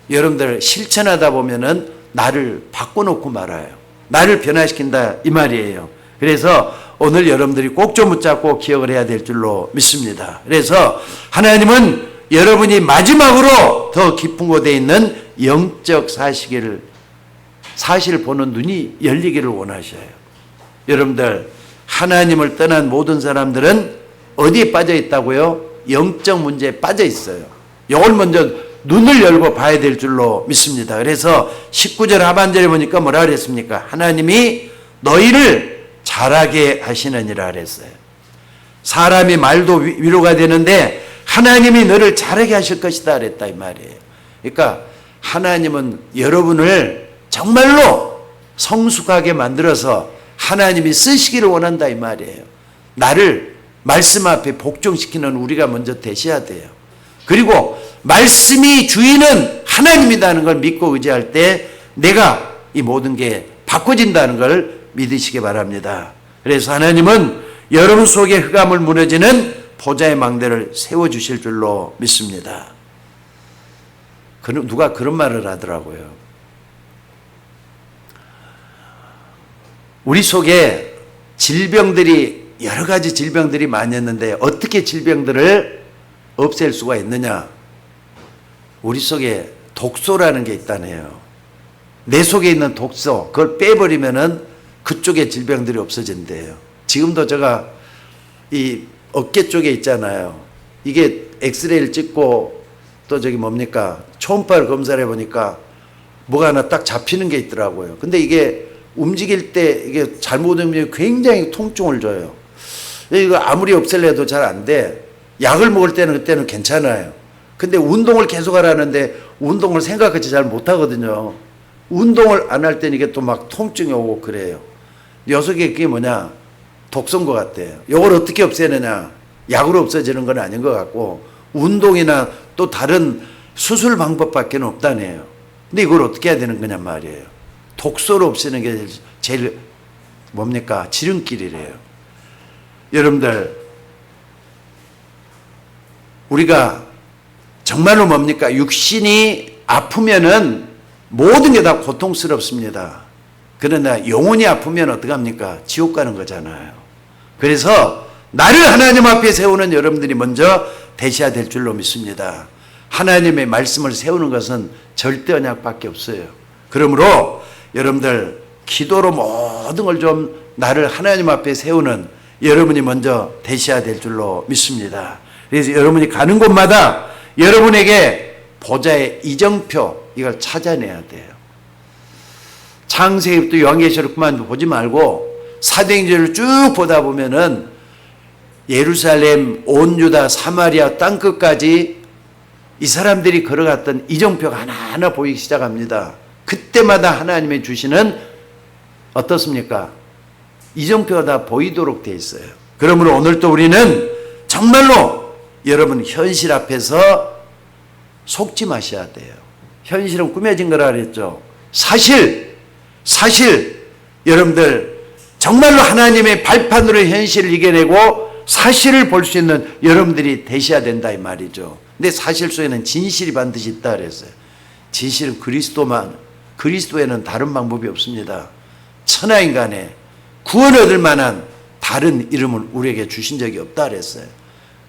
Speaker 1: 여러분들 실천하다 보면은 나를 바꿔놓고 말아요. 나를 변화시킨다 이 말이에요. 그래서 오늘 여러분들이 꼭 좀 붙잡고 기억을 해야 될 줄로 믿습니다. 그래서 하나님은 여러분이 마지막으로 더 깊은 곳에 있는 영적 사실을 보는 눈이 열리기를 원하셔요. 여러분들, 하나님을 떠난 모든 사람들은 어디에 빠져 있다고요? 영적 문제에 빠져 있어요. 이걸 먼저 눈을 열고 봐야 될 줄로 믿습니다. 그래서 19절 하반절에 보니까 뭐라 그랬습니까? 하나님이 너희를 자라게 하시느니라 그랬어요. 사람이 말도 위로가 되는데 하나님이 너를 자라게 하실 것이다 그랬다 이 말이에요. 그러니까 하나님은 여러분을 정말로 성숙하게 만들어서 하나님이 쓰시기를 원한다 이 말이에요. 나를 말씀 앞에 복종시키는 우리가 먼저 되셔야 돼요. 그리고 말씀이 주인은 하나님이라는 걸 믿고 의지할 때 내가 이 모든 게 바꿔진다는 걸 믿으시기 바랍니다. 그래서 하나님은 여러분 속에 흑암을 무너지는 보좌의 망대를 세워주실 줄로 믿습니다. 누가 그런 말을 하더라고요. 우리 속에 질병들이, 여러 가지 질병들이 많이 있는데 어떻게 질병들을 없앨 수가 있느냐? 우리 속에 독소라는 게 있다네요. 내 속에 있는 독소, 그걸 빼버리면은 그쪽에 질병들이 없어진대요. 지금도 제가 이 어깨 쪽에 있잖아요. 이게 엑스레이를 찍고 또 저기 뭡니까? 초음파를 검사를 해보니까 뭐가 하나 딱 잡히는 게 있더라고요. 근데 이게 움직일 때 이게 잘못 움직이면 굉장히 통증을 줘요. 이거 아무리 없앨래도 잘 안 돼. 약을 먹을 때는 그때는 괜찮아요. 근데 운동을 계속 하라는데 운동을 생각같이 잘 못하거든요. 운동을 안 할 때는 이게 또 막 통증이 오고 그래요. 녀석이 그게 뭐냐? 독소인 것 같아요. 이걸 어떻게 없애느냐? 약으로 없어지는 건 아닌 것 같고 운동이나 또 다른 수술 방법밖에 없다네요. 근데 이걸 어떻게 해야 되는 거냐 말이에요. 독소를 없애는 게 제일 뭡니까? 지름길이래요. 여러분들, 우리가 정말로 뭡니까? 육신이 아프면은 모든 게 다 고통스럽습니다. 그러나 영혼이 아프면 어떡합니까? 지옥 가는 거잖아요. 그래서 나를 하나님 앞에 세우는 여러분들이 먼저 되셔야 될 줄로 믿습니다. 하나님의 말씀을 세우는 것은 절대 언약밖에 없어요. 그러므로 여러분들 기도로 모든 걸 좀 나를 하나님 앞에 세우는 여러분이 먼저 되셔야 될 줄로 믿습니다. 그래서 여러분이 가는 곳마다 여러분에게 보좌의 이정표, 이걸 찾아내야 돼요. 창세기부터 요한계시록만 보지 말고 사도행전을 쭉 보다 보면은 예루살렘, 온 유다, 사마리아 땅끝까지 이 사람들이 걸어갔던 이정표가 하나하나 보이기 시작합니다. 그때마다 하나님의 주시는 어떻습니까? 이정표가 다 보이도록 되어 있어요. 그러므로 오늘 또 우리는 정말로 여러분 현실 앞에서 속지 마셔야 돼요. 현실은 꾸며진 거라 그랬죠. 사실 여러분들 정말로 하나님의 발판으로 현실을 이겨내고 사실을 볼 수 있는 여러분들이 되셔야 된다 이 말이죠. 근데 사실 속에는 진실이 반드시 있다 그랬어요. 진실은 그리스도에는 다른 방법이 없습니다. 천하인간에 구원 얻을 만한 다른 이름을 우리에게 주신 적이 없다 그랬어요.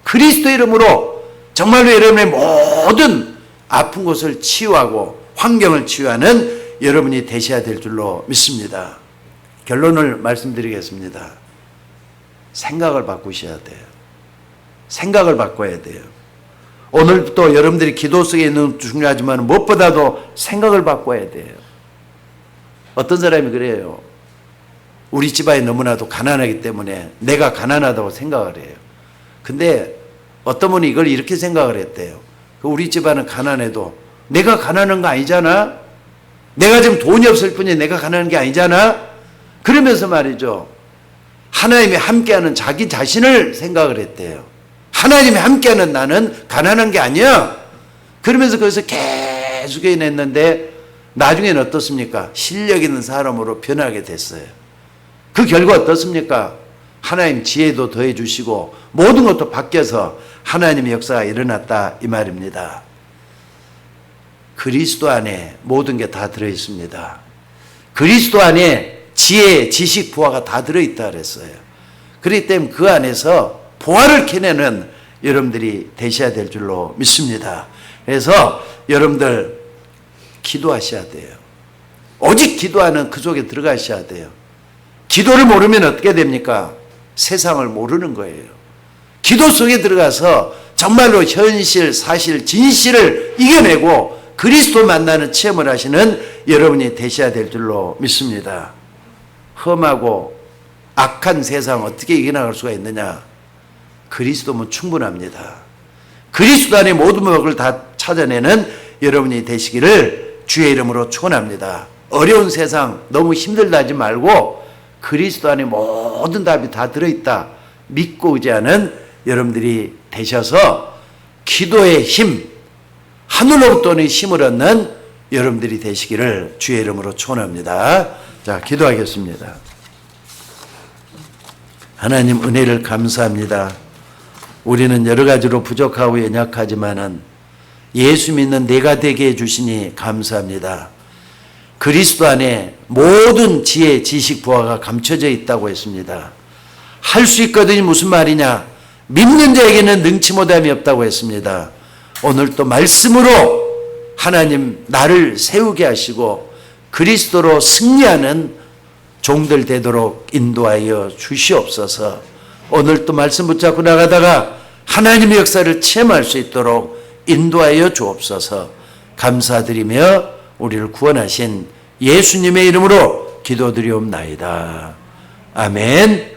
Speaker 1: 그리스도 이름으로 정말로 여러분의 모든 아픈 곳을 치유하고 환경을 치유하는 여러분이 되셔야 될 줄로 믿습니다. 결론을 말씀드리겠습니다. 생각을 바꾸셔야 돼요. 생각을 바꿔야 돼요. 오늘부터 여러분들이 기도 속에 있는 중요하지만 무엇보다도 생각을 바꿔야 돼요. 어떤 사람이 그래요. 우리 집안이 너무나도 가난하기 때문에 내가 가난하다고 생각을 해요. 근데 어떤 분이 이걸 이렇게 생각을 했대요. 우리 집안은 가난해도 내가 가난한 거 아니잖아. 내가 지금 돈이 없을 뿐이지 내가 가난한 게 아니잖아. 그러면서 말이죠. 하나님이 함께하는 자기 자신을 생각을 했대요. 하나님이 함께하는 나는 가난한 게 아니야. 그러면서 거기서 계속 해냈는데 나중에는 어떻습니까? 실력 있는 사람으로 변하게 됐어요. 그 결과 어떻습니까? 하나님 지혜도 더해 주시고 모든 것도 바뀌어서 하나님의 역사가 일어났다 이 말입니다. 그리스도 안에 모든 게 다 들어있습니다. 그리스도 안에 지혜, 지식, 부화가 다 들어있다 그랬어요. 그렇기 때문에 그 안에서 부활을 캐내는 여러분들이 되셔야 될 줄로 믿습니다. 그래서 여러분들 기도하셔야 돼요. 오직 기도하는 그 속에 들어가셔야 돼요. 기도를 모르면 어떻게 됩니까? 세상을 모르는 거예요. 기도 속에 들어가서 정말로 현실, 사실, 진실을 이겨내고 그리스도 만나는 체험을 하시는 여러분이 되셔야 될 줄로 믿습니다. 험하고 악한 세상 어떻게 이겨나갈 수가 있느냐? 그리스도면 충분합니다. 그리스도 안에 모든 것을 다 찾아내는 여러분이 되시기를 주의 이름으로 축원합니다. 어려운 세상 너무 힘들다 하지 말고 그리스도 안에 모든 답이 다 들어있다 믿고 의지하는 여러분들이 되셔서 기도의 힘, 하늘로부터 오는 힘을 얻는 여러분들이 되시기를 주의 이름으로 축원합니다. 자, 기도하겠습니다. 하나님 은혜를 감사합니다. 우리는 여러 가지로 부족하고 연약하지만은 예수 믿는 내가 되게 해주시니 감사합니다. 그리스도 안에 모든 지혜, 지식, 부화가 감춰져 있다고 했습니다. 할 수 있거든요. 무슨 말이냐? 믿는 자에게는 능치 못함이 없다고 했습니다. 오늘 또 말씀으로 하나님 나를 세우게 하시고 그리스도로 승리하는 종들 되도록 인도하여 주시옵소서. 오늘 또 말씀 붙잡고 나가다가 하나님의 역사를 체험할 수 있도록 인도하여 주옵소서. 감사드리며 우리를 구원하신 예수님의 이름으로 기도드리옵나이다. 아멘.